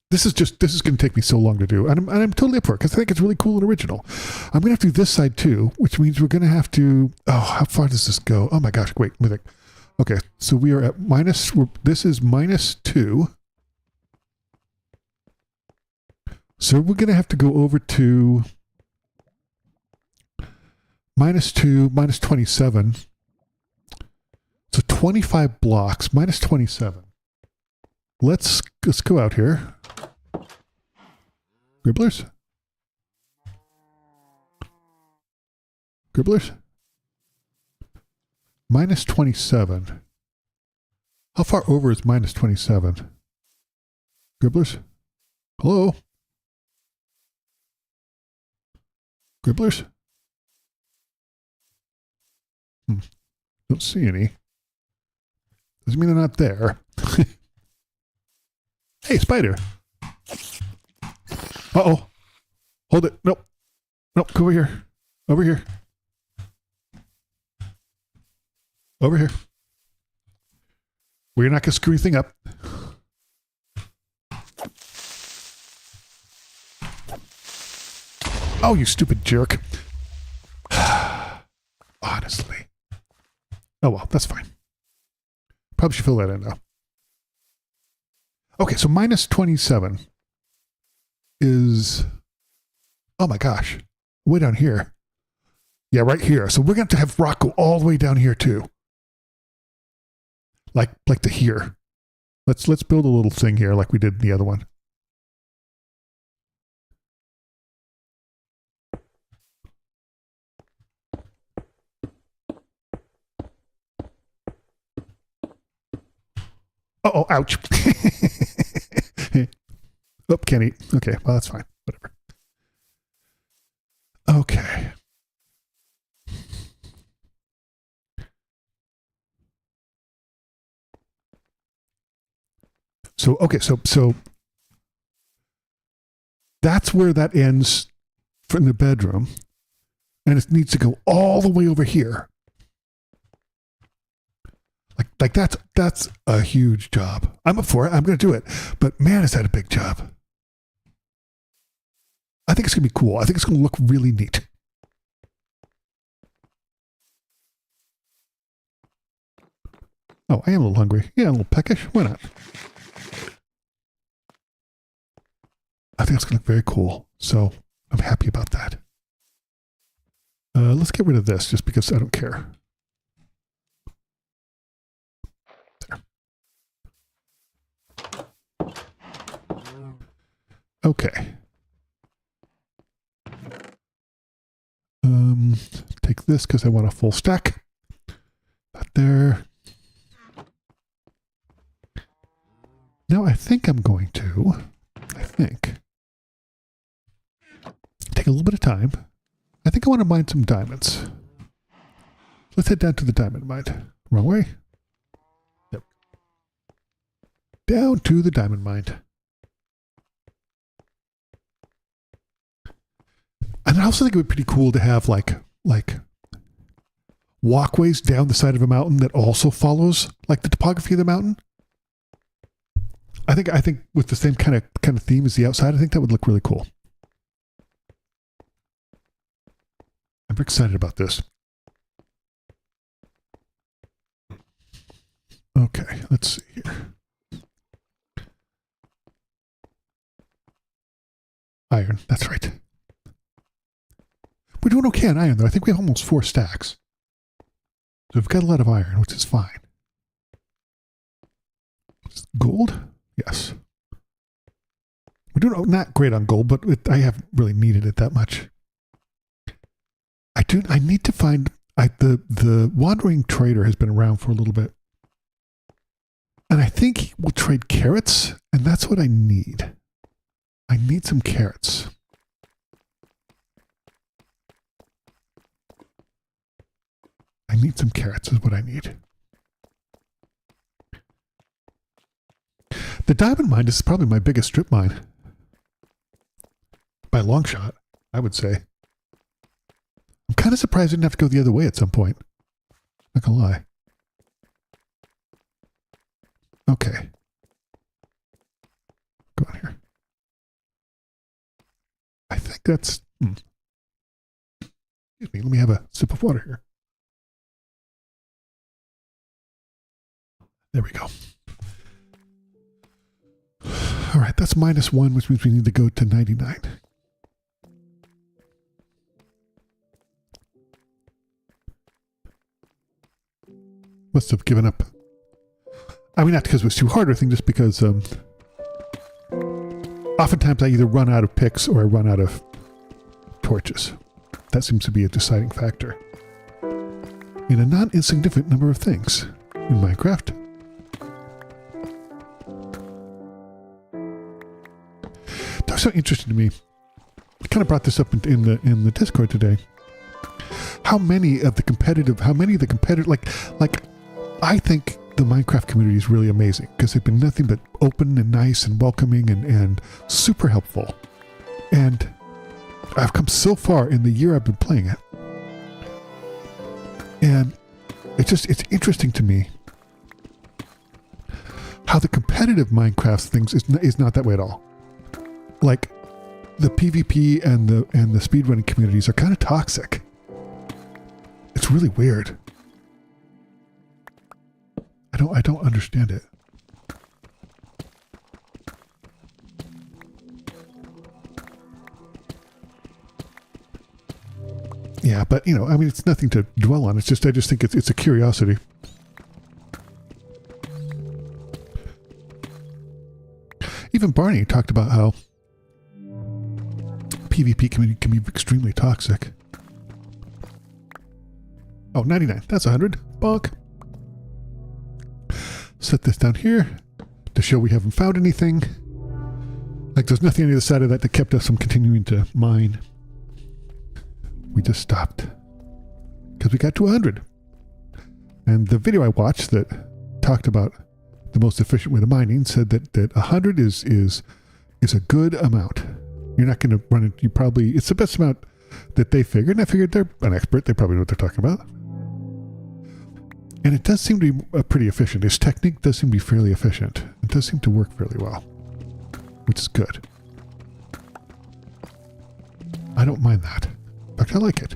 This is going to take me so long to do, and I'm totally up for it because I think it's really cool and original. I'm going to have to do this side too, which means we're going to have to. Oh, how far does this go? Oh my gosh! Wait, let me think. Okay, so we are at minus. This is -2. So we're going to have to go over to -2, -27. So 25 blocks, -27. Let's go out here. Gribblers? Gribblers? -27. How far over is -27? Gribblers? Hello? Gribblers? Don't see any. Doesn't mean they're not there. Hey, spider. Uh-oh. Hold it. Nope. Nope. Come over here. Over here. Over here. We're not going to screw anything up. Oh, you stupid jerk. Honestly. Oh, well, that's fine. Probably should fill that in now. Okay, so -27 is, oh my gosh, way down here. Yeah, right here. So we're going to have rock go all the way down here too. Like to here. Let's build a little thing here like we did in the other one. Uh-oh, ouch. Oh, can't eat. Okay, well, that's fine. Whatever. Okay. So, okay, so that's where that ends from the bedroom. And it needs to go all the way over here. Like that's a huge job. I'm up for it. I'm going to do it. But man, is that a big job. I think it's going to be cool. I think it's going to look really neat. Oh, I am a little hungry. Yeah, a little peckish. Why not? I think it's going to look very cool. So I'm happy about that. Let's get rid of this just because I don't care. Okay. Take this because I want a full stack. That there. Now I think I'm going to, take a little bit of time. I think I want to mine some diamonds. Let's head down to the diamond mine. Wrong way. Yep. Down to the diamond mine. And I also think it would be pretty cool to have like walkways down the side of a mountain that also follows like the topography of the mountain. I think with the same kind of theme as the outside, I think that would look really cool. I'm very excited about this. Okay, let's see here. Iron, that's right. We're doing okay on iron, though. I think we have almost 4 stacks. So we've got a lot of iron, which is fine. Gold? Yes. We're doing not great on gold, but I haven't really needed it that much. I need to find the wandering trader has been around for a little bit, and I think he will trade carrots, and that's what I need. I need some carrots. I need some carrots is what I need. The diamond mine is probably my biggest strip mine. By a long shot, I would say. I'm kind of surprised I didn't have to go the other way at some point. Not gonna lie. Okay. Go on here. I think that's... Excuse me, let me have a sip of water here. There we go. All right, that's -1, which means we need to go to 99. Must have given up. I mean, not because it was too hard, I think just because oftentimes I either run out of picks or I run out of torches. That seems to be a deciding factor in a non-insignificant number of things in Minecraft. That's so interesting to me. I kind of brought this up in the Discord today. How many of the competitive, like I think the Minecraft community is really amazing because they've been nothing but open and nice and welcoming and super helpful. And I've come so far in the year I've been playing it. And it's interesting to me how the competitive Minecraft things is not that way at all. Like the PvP and the speedrunning communities are kind of toxic. It's really weird. I don't understand it. Yeah, but you know, I mean, it's nothing to dwell on. It's just I just think it's a curiosity. Even Barney talked about how PvP community can be extremely toxic. Oh, 99. That's 100. Bonk. Set this down here to show we haven't found anything. Like there's nothing on the other side of that kept us from continuing to mine. We just stopped because we got to 100. And the video I watched that talked about the most efficient way to mining said that 100 is a good amount. You're not going to run it. It's the best amount that they figured. And I figured they're an expert. They probably know what they're talking about. And it does seem to be pretty efficient. His technique does seem to be fairly efficient. It does seem to work fairly well, which is good. I don't mind that. In fact, I like it.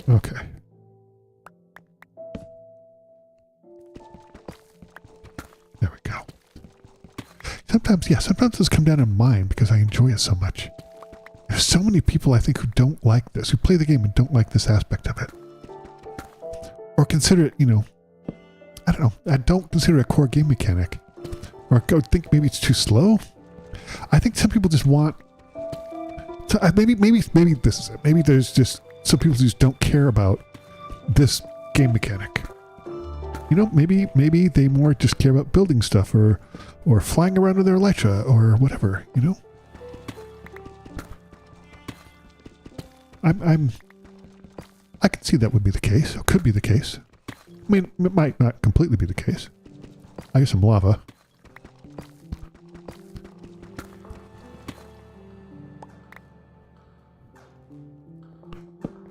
Okay. There we go. Sometimes this come down in mine because I enjoy it so much. There's so many people I think who don't like this, who play the game and don't like this aspect of it. Or consider it, you know, I don't know, I don't consider it a core game mechanic. Or think maybe it's too slow. I think some people just want, maybe this is it. Maybe there's just some people who just don't care about this game mechanic. You know, maybe they more just care about building stuff or flying around with their elytra or whatever, you know? I can see that would be the case. It could be the case. I mean, it might not completely be the case. I get some lava.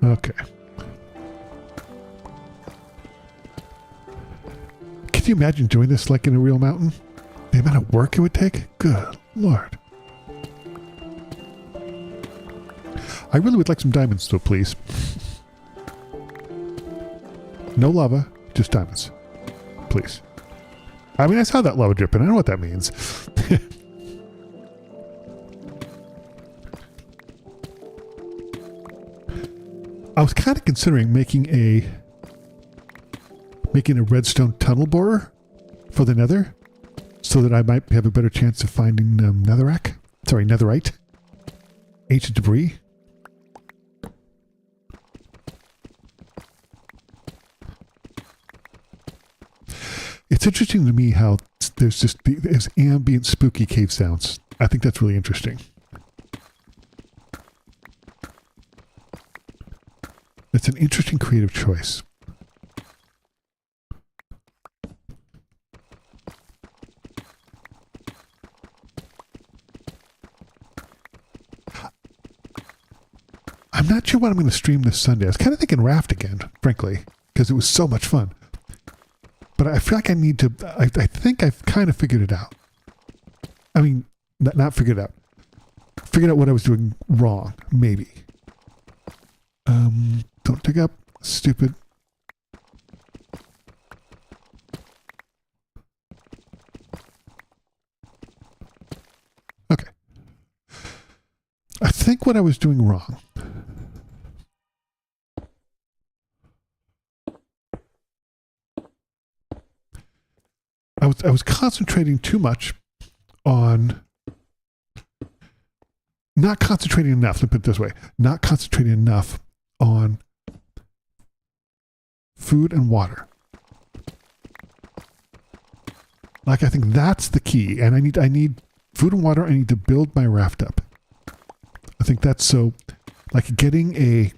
Okay. Can you imagine doing this like in a real mountain? The amount of work it would take? Good Lord. I really would like some diamonds though, please. No lava, just diamonds. Please. I mean, I saw that lava dripping. I know what that means. I was kind of considering making a redstone tunnel borer for the nether so that I might have a better chance of finding netherite, ancient debris. It's interesting to me how there's ambient spooky cave sounds. I think that's really interesting. It's an interesting creative choice. I'm not sure what I'm going to stream this Sunday. I was kind of thinking Raft again, frankly, because it was so much fun. But I feel like I need to, I think I've kind of figured it out. I mean, not figured it out. Figured out what I was doing wrong, maybe. Don't dig up, stupid. Okay. I think what I was doing wrong. I was concentrating too much on, not concentrating enough, let me put it this way, not concentrating enough on food and water. Like, I think that's the key, and I need food and water. I need to build my raft up. I think that's so, like getting a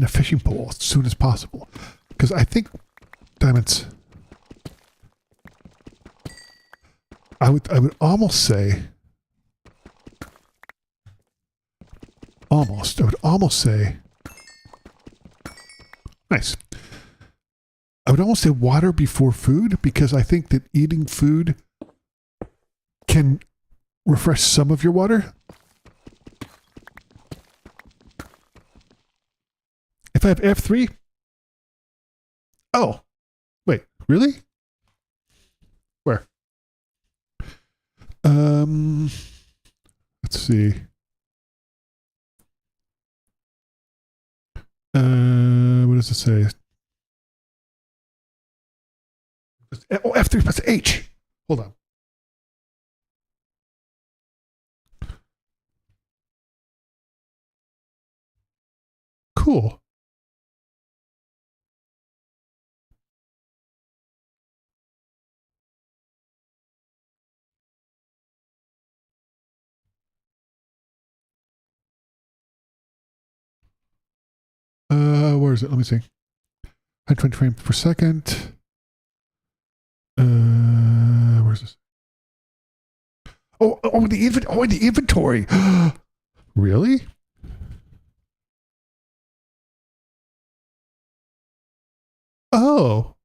fishing pole as soon as possible, because I think diamonds. I would almost say. I would almost say. Nice. I would almost say water before food, because I think that eating food can refresh some of your water. If I have F3? Oh, wait, really? Where? Let's see. What does it say? Oh, F3 plus H. Hold on. Cool. Where is it? Let me see. 120 frames per second. Where's this? Oh, the inventory. Really? Oh.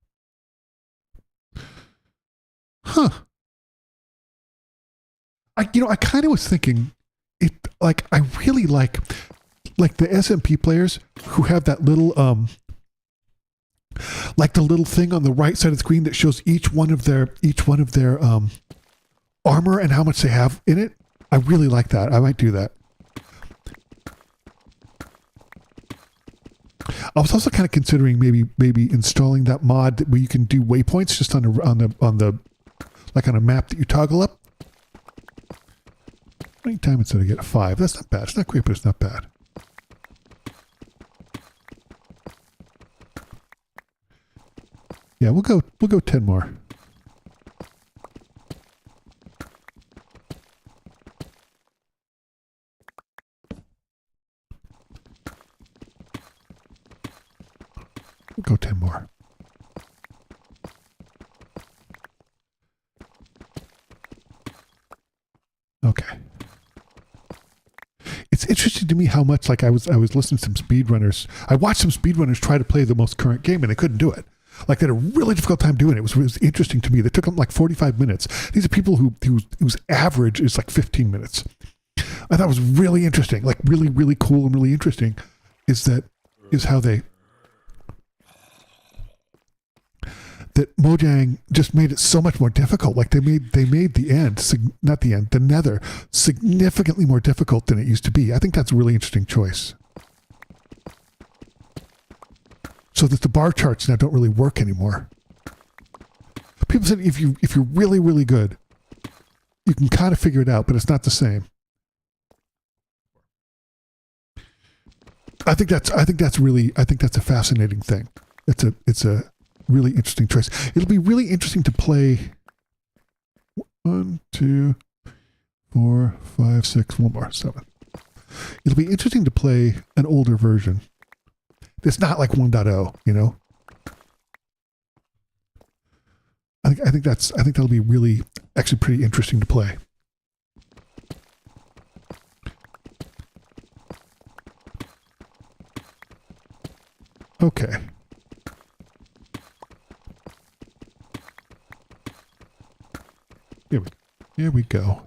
Huh. I kind of was thinking it, like, I really like the SMP players who have that little like the little thing on the right side of the screen that shows each one of their armor and how much they have in it. I really like that. I might do that. I was also kind of considering maybe installing that mod where you can do waypoints just on the like on a map that you toggle up. How many diamonds did I get? 5. That's not bad. It's not great, but it's not bad. Yeah, we'll go 10 more. We'll go 10 more. Okay. It's interesting to me how much, like, I was listening to some speedrunners. I watched some speedrunners try to play the most current game and they couldn't do it. Like, they had a really difficult time doing it. It was interesting to me. They took them like 45 minutes. These are people whose average is like 15 minutes. I thought it was really interesting, like really, really cool and really interesting is how that Mojang just made it so much more difficult. Like they made the nether significantly more difficult than it used to be. I think that's a really interesting choice. so that the bar charts now don't really work anymore. People said if you're really, really good, you can kind of figure it out, but it's not the same. I think that's a fascinating thing. It's a really interesting choice. It'll be really interesting to play 1, 2, 4, 5, 6, one more, 7. It'll be interesting to play an older version. It's not like 1.0, you know. I think that'll be really actually pretty interesting to play. Okay. Here we go.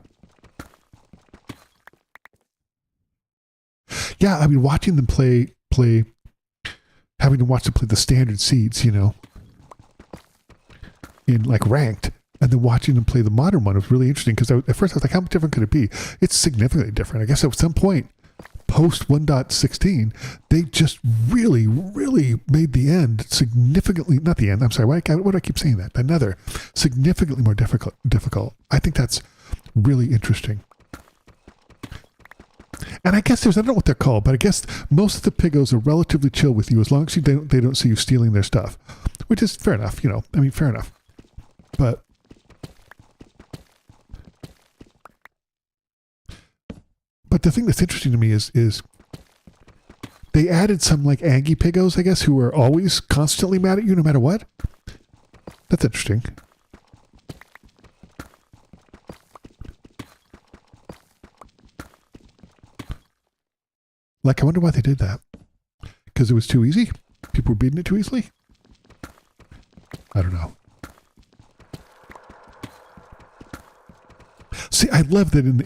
Yeah, I mean, watching them play, having to watch them play the standard seeds, you know, in like ranked, and then watching them play the modern one was really interesting because at first I was like, how much different could it be? It's significantly different. I guess at some point, post 1.16, they just really, really made the end significantly, not the end, I'm sorry, why do I keep saying that? Another, significantly more difficult. I think that's really interesting. And I guess I don't know what they're called, but I guess most of the Piggos are relatively chill with you as long as they don't see you stealing their stuff, which is fair enough, you know, I mean, fair enough. But the thing that's interesting to me is they added some like Angie Piggos, I guess, who are always constantly mad at you no matter what. That's interesting. Like, I wonder why they did that. Because it was too easy? People were beating it too easily? I don't know. See, I love that in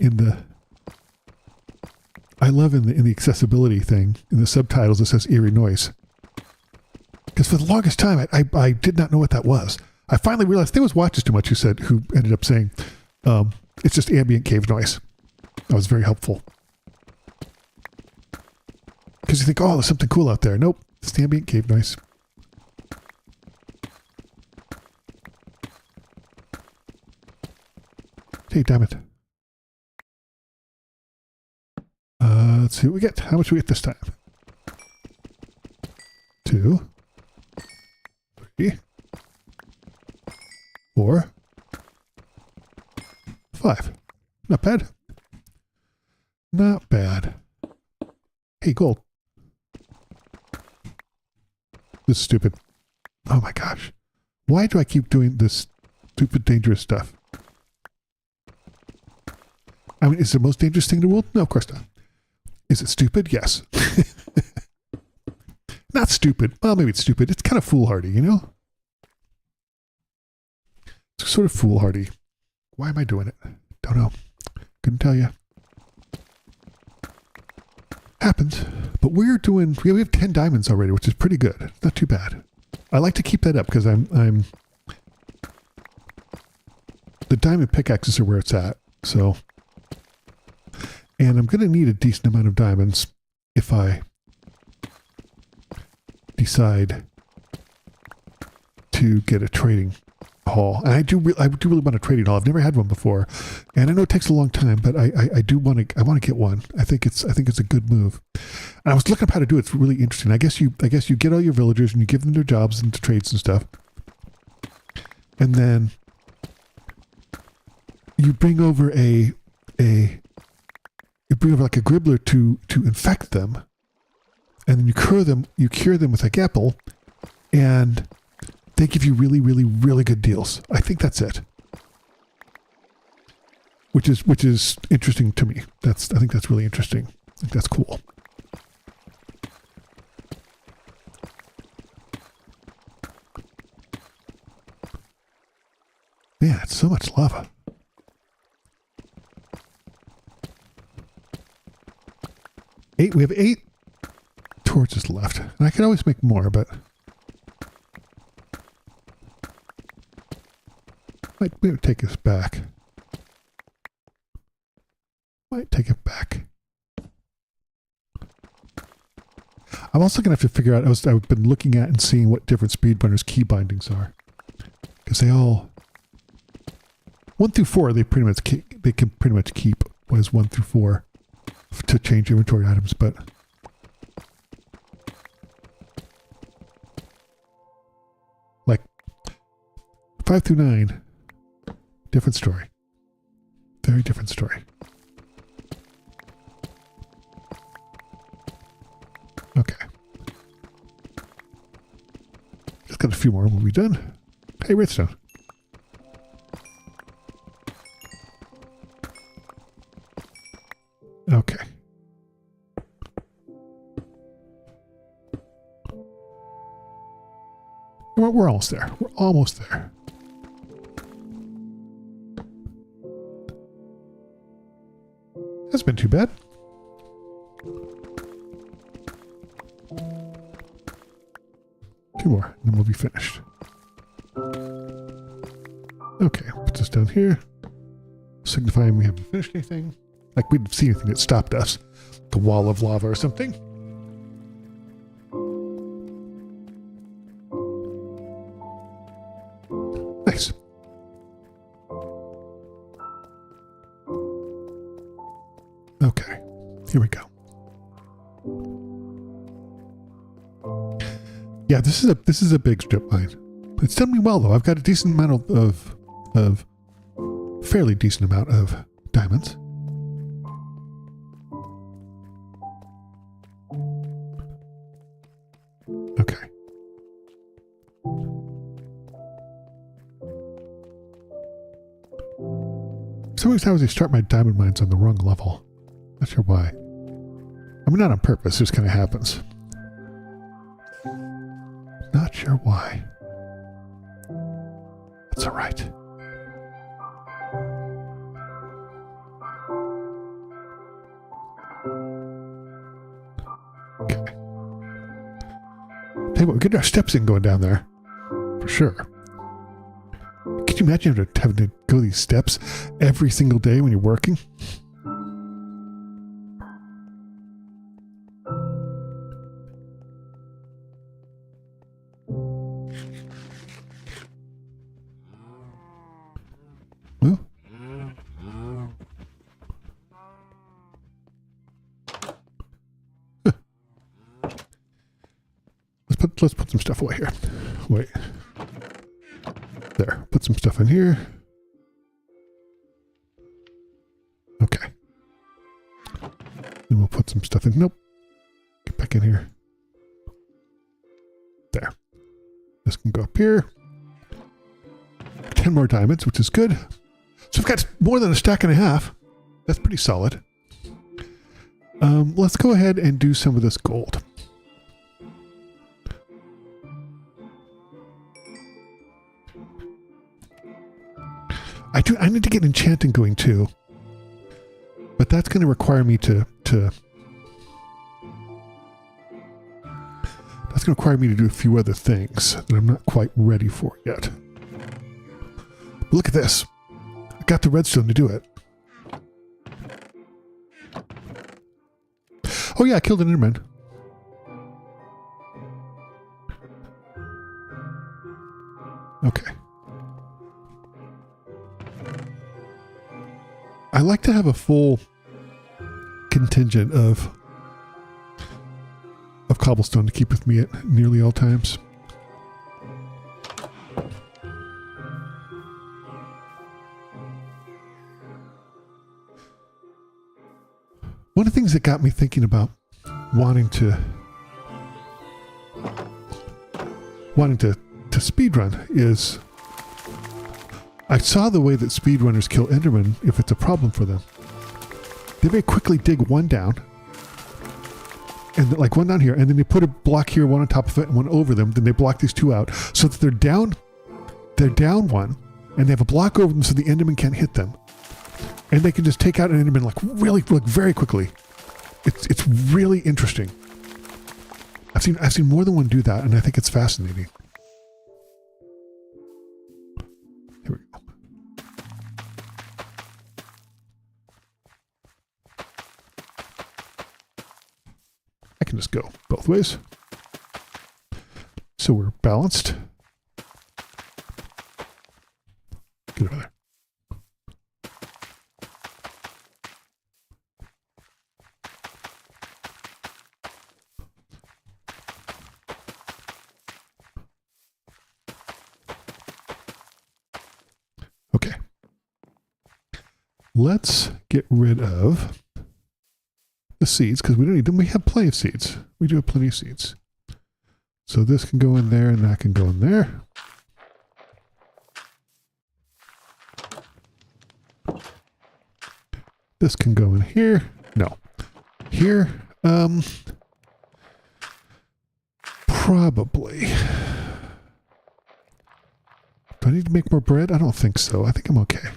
the accessibility thing, in the subtitles, it says eerie noise. Because for the longest time, I did not know what that was. I finally realized there was Watches Too Much who ended up saying, it's just ambient cave noise. That was very helpful. Because you think, oh, there's something cool out there. Nope, it's the ambient cave noise. Hey, damn it. Let's see what we get. How much do we get this time? 2, 3, 4, 5. Not bad. Not bad. Hey, gold. This is stupid. Oh my gosh. Why do I keep doing this stupid, dangerous stuff? I mean, is it the most dangerous thing in the world? No, of course not. Is it stupid? Yes. Not stupid. Well, maybe it's stupid. It's kind of foolhardy, you know? It's sort of foolhardy. Why am I doing it? Don't know. Couldn't tell you. Happens. But we have 10 diamonds already, which is pretty good. Not too bad. I like to keep that up because the diamond pickaxes are where it's at. So, and I'm going to need a decent amount of diamonds if I decide to get a trading hall. And I do really want a trading hall. I've never had one before, and I know it takes a long time, but I want to get one. I think it's a good move. And I was looking up how to do it. It's really interesting. I guess you get all your villagers and you give them their jobs and trades and stuff, and then you bring over like a gribbler to infect them, and then you cure them with a apple, and they give you really, really, really good deals. I think that's it. Which is interesting to me. I think that's really interesting. I think that's cool. Man, it's so much lava. We have 8 torches left. And I could always make more, but might take us back. Might take it back. I'm also going to have to figure out, I've been looking at and seeing what different speedrunners key bindings are. Because they all, 1 through 4, they can pretty much keep was 1 through 4 to change inventory items, but like 5 through 9, different story. Very different story. Okay. Just got a few more. We'll be done. Hey, redstone. Okay. We're almost there. We're almost there. That's been too bad. Two more, and then we'll be finished. Okay, put this down here. Signifying we haven't finished anything. Like we didn't see anything that stopped us. The wall of lava or something. Nice. Okay, here we go. Yeah, this is a big strip mine. It's done me well though. I've got a decent amount of fairly decent amount of diamonds. Okay. Sometimes I start my diamond mines on the wrong level. Not sure why. I mean, not on purpose. It just kind of happens. Not sure why. That's all right. Okay. Tell you what, we get our steps in going down there. For sure. Can you imagine having to go these steps every single day when you're working? Well, let's put some stuff away here. Wait. There. Put some stuff in here. Okay. Then we'll put some stuff in. Nope. Get back in here. There. This can go up here. 10 more diamonds, which is good. So we've got more than a stack and a half. That's pretty solid. Let's go ahead and do some of this gold. I need to get enchanting going too. But that's going to require me to that's going to require me to do a few other things that I'm not quite ready for yet. But look at this. I got the redstone to do it. Oh yeah, I killed an enderman. Okay. I like to have a full contingent of cobblestone to keep with me at nearly all times. One of the things that got me thinking about wanting to speedrun is I saw the way that speedrunners kill Endermen if it's a problem for them. They very quickly dig one down, and like one down here, and then they put a block here, one on top of it, and one over them. Then they block these two out, so that they're down one, and they have a block over them, so the Enderman can't hit them, and they can just take out an Enderman like very quickly. It's really interesting. I've seen more than one do that, and I think it's fascinating. Here we go. I can just go both ways. So we're balanced. Get over there. Okay. Let's get rid of the seeds because we don't need them. We have plenty of seeds. We do have plenty of seeds. So this can go in there and that can go in there. This can go in here. No. Here. Probably. Do I need to make more bread? I don't think so. I think I'm okay.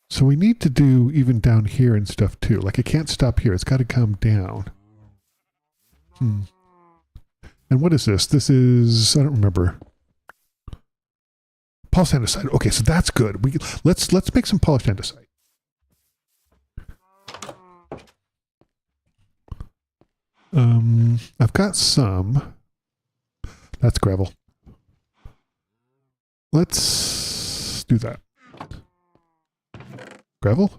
So we need to do even down here and stuff too. Like it can't stop here. It's got to come down. And what is this? This is, I don't remember. Polished andesite. Okay, so that's good. Let's make some polished andesite. I've got some. That's gravel. Let's do that. Gravel?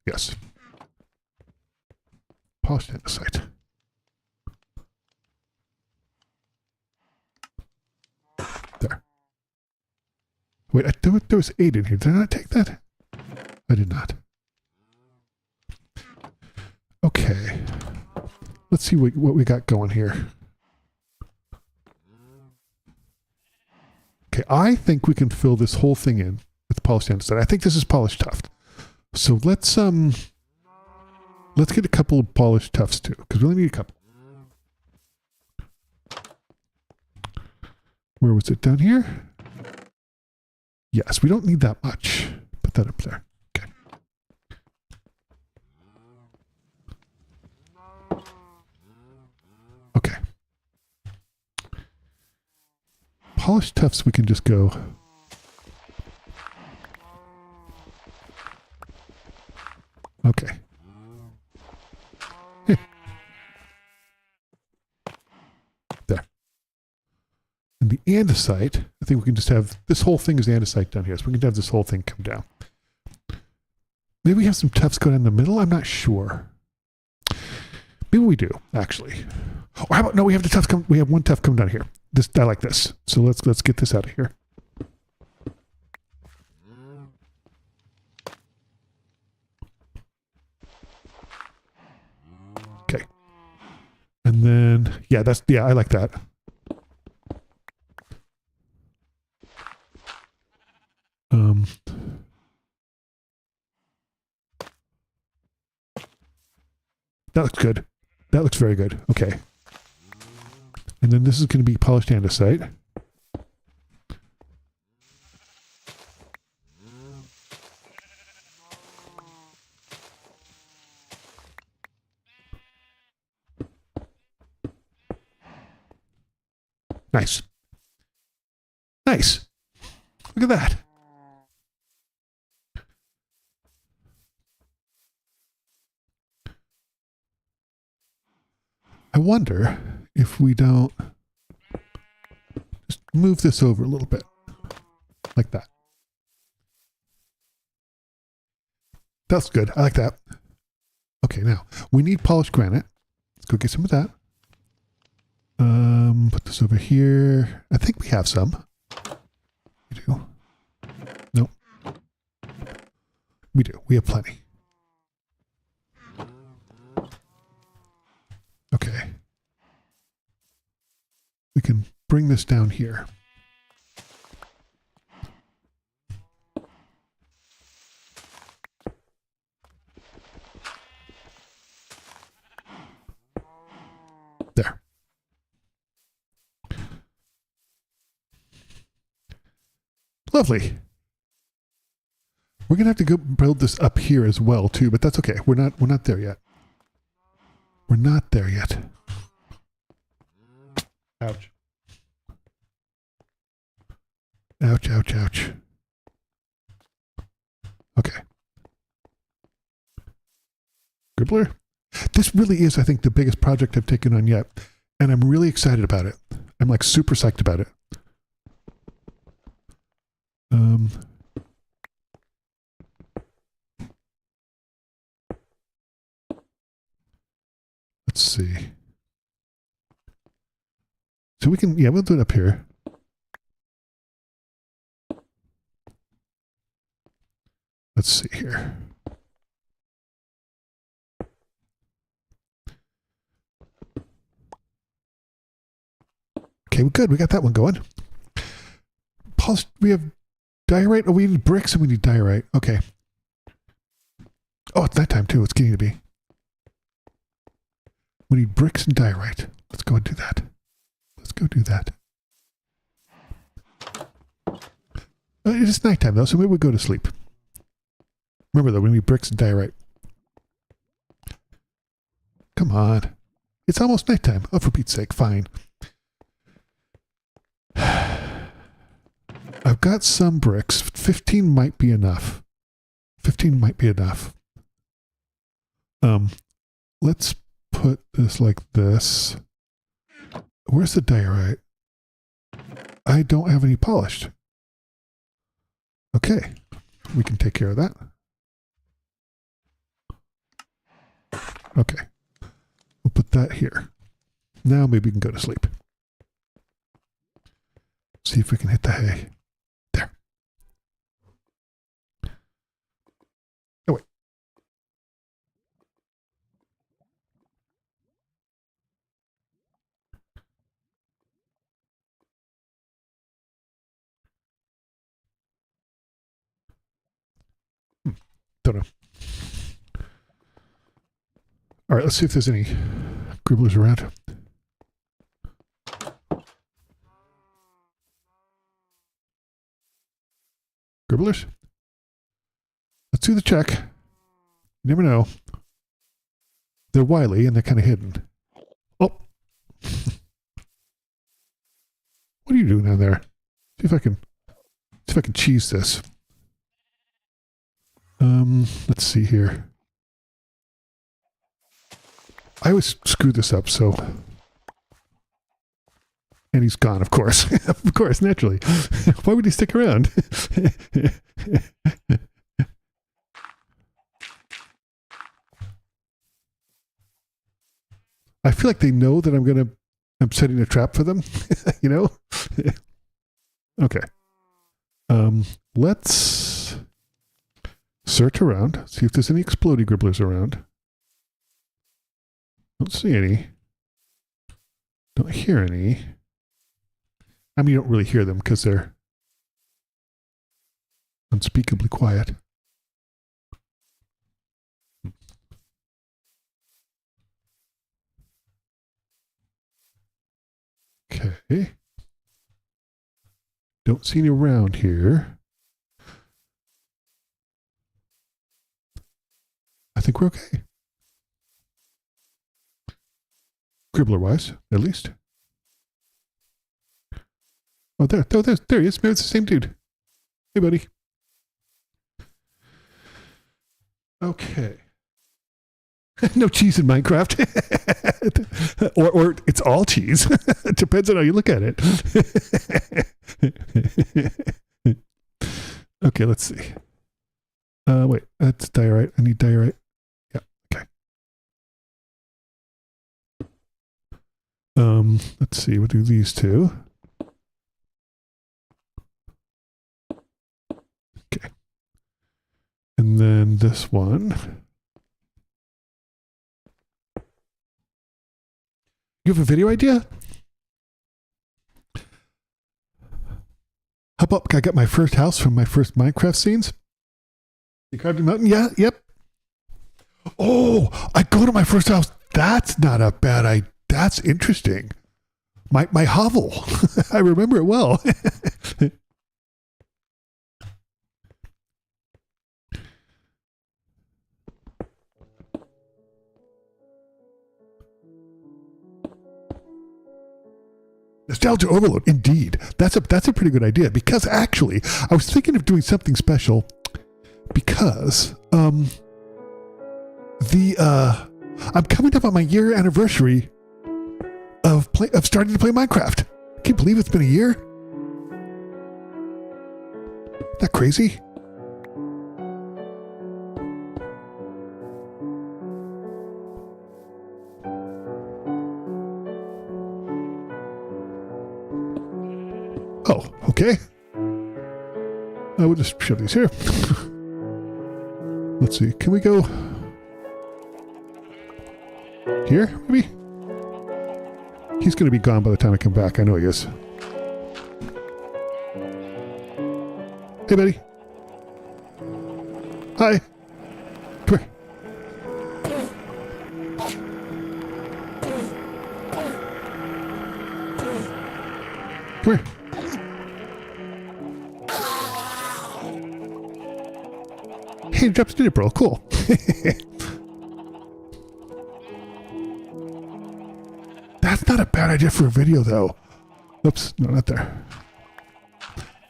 Yes. Polished andesite. There. Wait, there was 8 in here. Did I not take that? I did not. Okay. Let's see what we got going here. Okay, I think we can fill this whole thing in with polished andesite. I think this is polished tuft. So let's get a couple of polished tufts too, because we only need a couple. Where was it? Down here? Yes, we don't need that much. Put that up there. Okay. Okay. Polished tufts we can just go. Okay. There. And the andesite, I think we can just have, this whole thing is andesite down here, so we can have this whole thing come down. Maybe we have some tufts go down the middle, I'm not sure. Maybe we do, actually. Or how about, no, we have the tufts come, we have one tuft come down here. This, I like this. So let's get this out of here. And then, yeah, I like that. That looks good. That looks very good. Okay. And then this is going to be polished andesite. Nice. Nice. Look at that. I wonder if we don't just move this over a little bit. Like that. That's good. I like that. Okay, now we need polished granite. Let's go get some of that. Put this over here. I think we have some. We do. Nope. We do. We have plenty. Okay. We can bring this down here. There. Lovely. We're gonna have to go build this up here as well too, but that's okay. We're not there yet. We're not there yet. Ouch. Ouch, ouch, ouch. Okay. Gribbler? This really is, I think, the biggest project I've taken on yet. And I'm really excited about it. I'm like super psyched about it. Let's see. So we can, yeah, we'll do it up here. Let's see here. Okay, we're good. We got that one going. Polished, we have diorite. Oh, we need bricks and we need diorite. Okay. Oh, it's nighttime too. It's getting to be. We need bricks and diorite. Let's go and do that. Let's go do that. It is nighttime though, so maybe we'll go to sleep. Remember though, we need bricks and diorite. Come on. It's almost nighttime. Oh, for Pete's sake, fine. I've got some bricks. 15 might be enough. 15 might be enough. Let's put this like this. Where's the diorite? I don't have any polished. Okay. We can take care of that. Okay. We'll put that here. Now maybe we can go to sleep. See if we can hit the hay. There. Oh, wait. Don't know. All right, let's see if there's any gribblers around. Gribblers? Let's do the check. You never know. They're wily and they're kind of hidden. Oh. What are you doing down there? See if I can cheese this. Let's see here. I always screw this up, so. And he's gone, of course. Of course, naturally. Why would he stick around? I feel like they know that I'm setting a trap for them, you know? Okay. Let's search around, see if there's any explodey gribblers around. Don't see any. Don't hear any. I mean, you don't really hear them because they're unspeakably quiet. Okay. Don't see any around here. I think we're okay. Gribbler-wise, at least. Oh, there he is. Maybe it's the same dude. Hey, buddy. Okay. No cheese in Minecraft. or it's all cheese. It depends on how you look at it. Okay, let's see. Wait, that's diorite. I need diorite. Yeah, okay. Let's see, we'll do these two. Okay. And then this one. You have a video idea? How about I got my first house from my first Minecraft scenes? You carved a mountain? Yeah, yep. Oh, I go to my first house. That's not a bad idea. That's interesting. My hovel. I remember it well. Nostalgia overload, indeed. That's a pretty good idea, because actually, I was thinking of doing something special, because I'm coming up on my year anniversary of starting to play Minecraft. Can you believe it's been a year? Isn't that crazy? Oh, okay. I will just shove these here. Let's see. Can we go here, maybe? He's going to be gone by the time I come back. I know he is. Hey, buddy. Hi. Come here. Come here. Hey, drops dinner, bro. Cool. That's not a bad idea for a video, though. Oops, no, not there.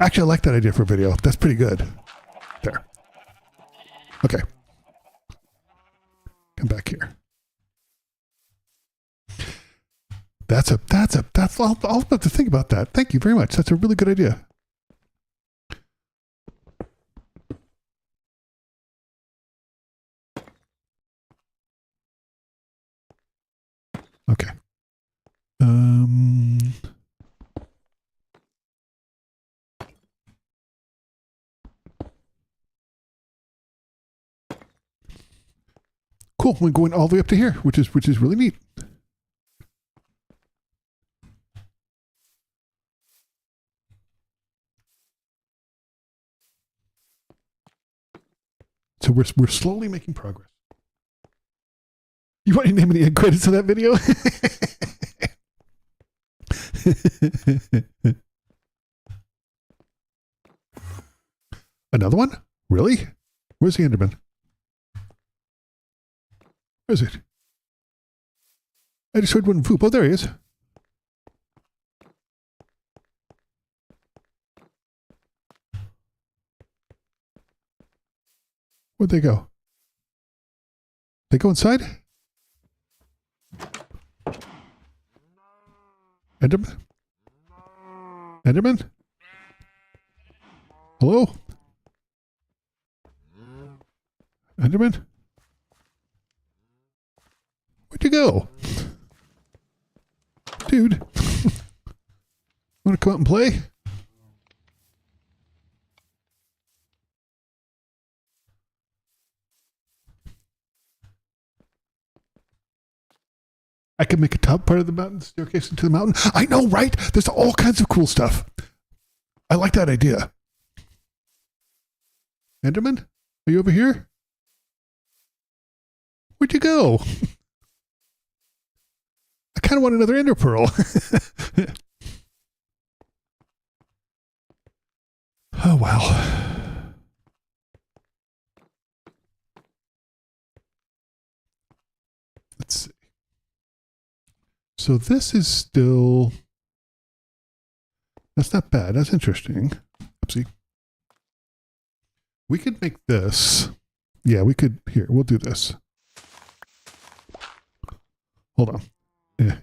Actually, I like that idea for a video. That's pretty good. There. Okay. Come back here. I'll have to think about that. Thank you very much. That's a really good idea. Okay. Cool. We're going all the way up to here, which is really neat. So we're slowly making progress. You want to name any end credits of that video? Another one? Really? Where's the Enderman? Where is it? I just heard one poop. Oh, there he is. Where'd they go? They go inside? Enderman? Enderman? Hello? Enderman? Where'd you go? Dude. Want to come out and play? I could make a top part of the mountain, staircase into the mountain. I know, right? There's all kinds of cool stuff. I like that idea. Enderman? Are you over here? Where'd you go? I kind of want another ender pearl. Oh, wow. Let's see. So this is still... That's not bad. That's interesting. Oopsie. We could make this. Yeah, we could. Here, we'll do this. Hold on. Yeah.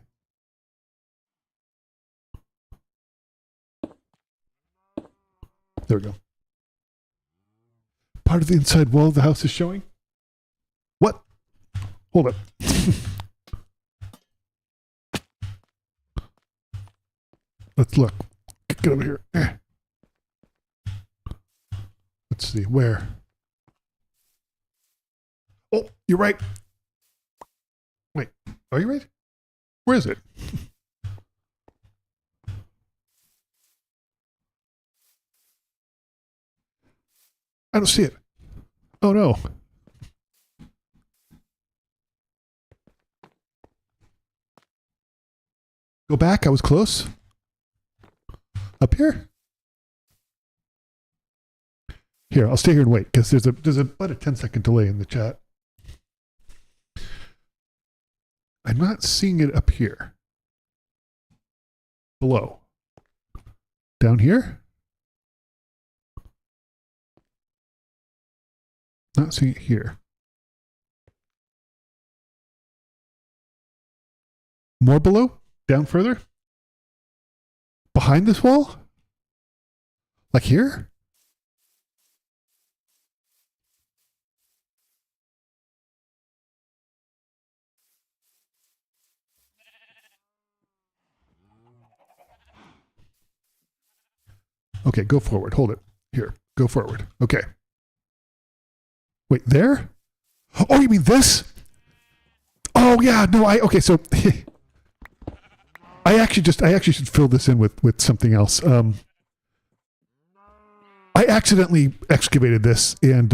There we go. Part of the inside wall of the house is showing. What? Hold up. Let's look. Get over here. Let's see. Where? Oh, you're right. Wait. Are you right? Where is it? I don't see it. Oh, no. Go back. I was close. Up here? Here, I'll stay here and wait because there's about a 10-second delay in the chat. I'm not seeing it up here. below? Down here? Not seeing it here. More below? Down further? Behind this wall? Like here? Okay, go forward. Hold it. Here, go forward. Okay. Wait, there? Oh, you mean this? Oh, yeah. No, okay, so I actually should fill this in with something else. I accidentally excavated this, and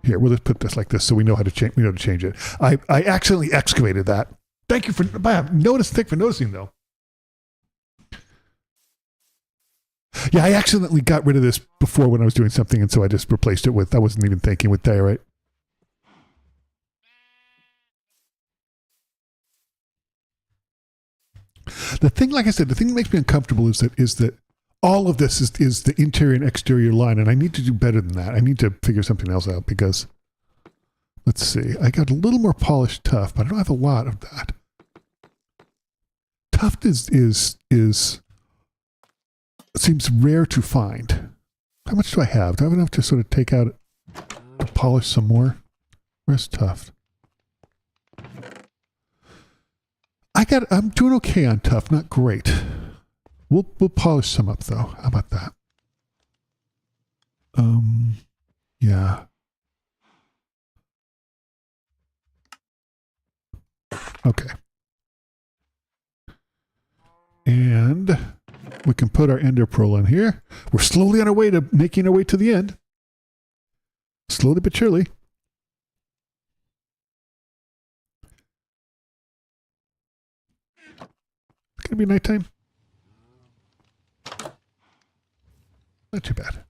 here, we'll just put this like this so we know how to change. We know to change it. I accidentally excavated that. Thank you for noticing though. Yeah, I accidentally got rid of this before when I was doing something, and so I just replaced it with, I wasn't even thinking, with diorite. The thing, like I said, the thing that makes me uncomfortable is that all of this is the interior and exterior line, and I need to do better than that. I need to figure something else out because, let's see, I got a little more polished tuff, but I don't have a lot of that. Tuff seems rare to find. How much do I have? Do I have enough to sort of take out, to polish some more? Where's tuff? I'm doing okay on tuff, not great. We'll polish some up though. How about that? Yeah. Okay. And we can put our ender pearl in here. We're slowly on our way to making our way to the end. Slowly but surely. It's gonna be nighttime. Not too bad.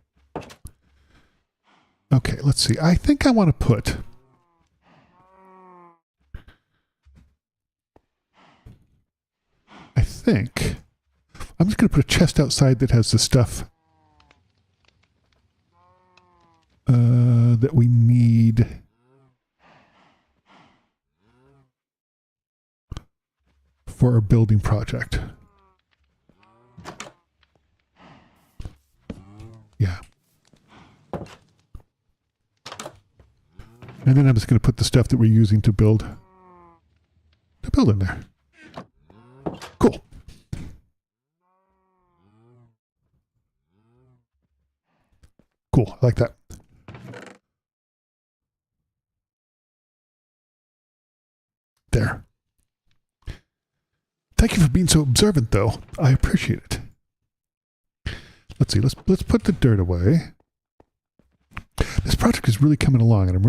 Okay, let's see. I think I want to put I'm just going to put a chest outside that has the stuff that we need for our building project. Yeah. And then I'm just going to put the stuff that we're using to build in there. Cool. Cool. I like that. There. Thank you for being so observant, though. I appreciate it. Let's see. Let's put the dirt away. This project is really coming along, and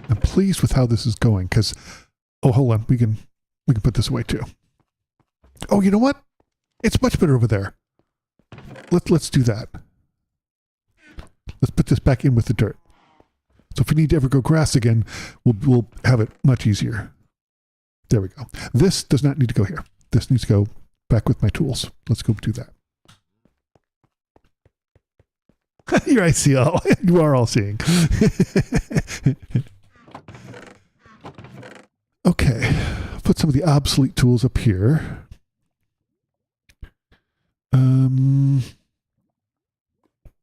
I'm pleased with how this is going. Because, oh, hold on, we can put this away too. Oh, you know what? It's much better over there. Let's do that. Let's put this back in with the dirt. So if we need to ever grow grass again, we'll have it much easier. There we go. This does not need to go here. This needs to go back with my tools. Let's go do that. Here I see all. You are all seeing. Okay. Put some of the obsolete tools up here.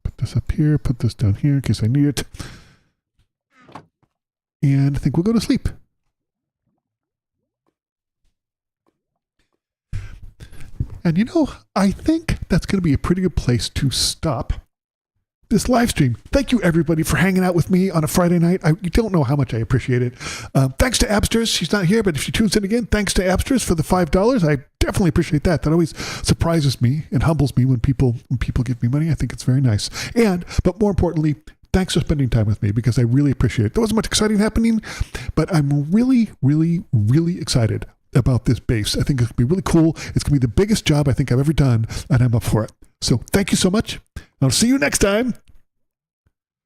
Put this up here. Put this down here in case I need it. And I think we'll go to sleep. And you know, I think that's going to be a pretty good place to stop this live stream. Thank you, everybody, for hanging out with me on a Friday night. You don't know how much I appreciate it. Thanks to Absters. She's not here, but if she tunes in again, thanks to Absters for the $5. I definitely appreciate that. That always surprises me and humbles me when people give me money. I think it's very nice. But more importantly, thanks for spending time with me because I really appreciate it. There wasn't much exciting happening, but I'm really, really, really excited about this base. I think it's going to be really cool. It's going to be the biggest job I think I've ever done, and I'm up for it. So thank you so much. I'll see you next time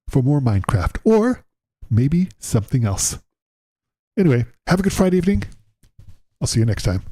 for more Minecraft or maybe something else. Anyway, have a good Friday evening. I'll see you next time.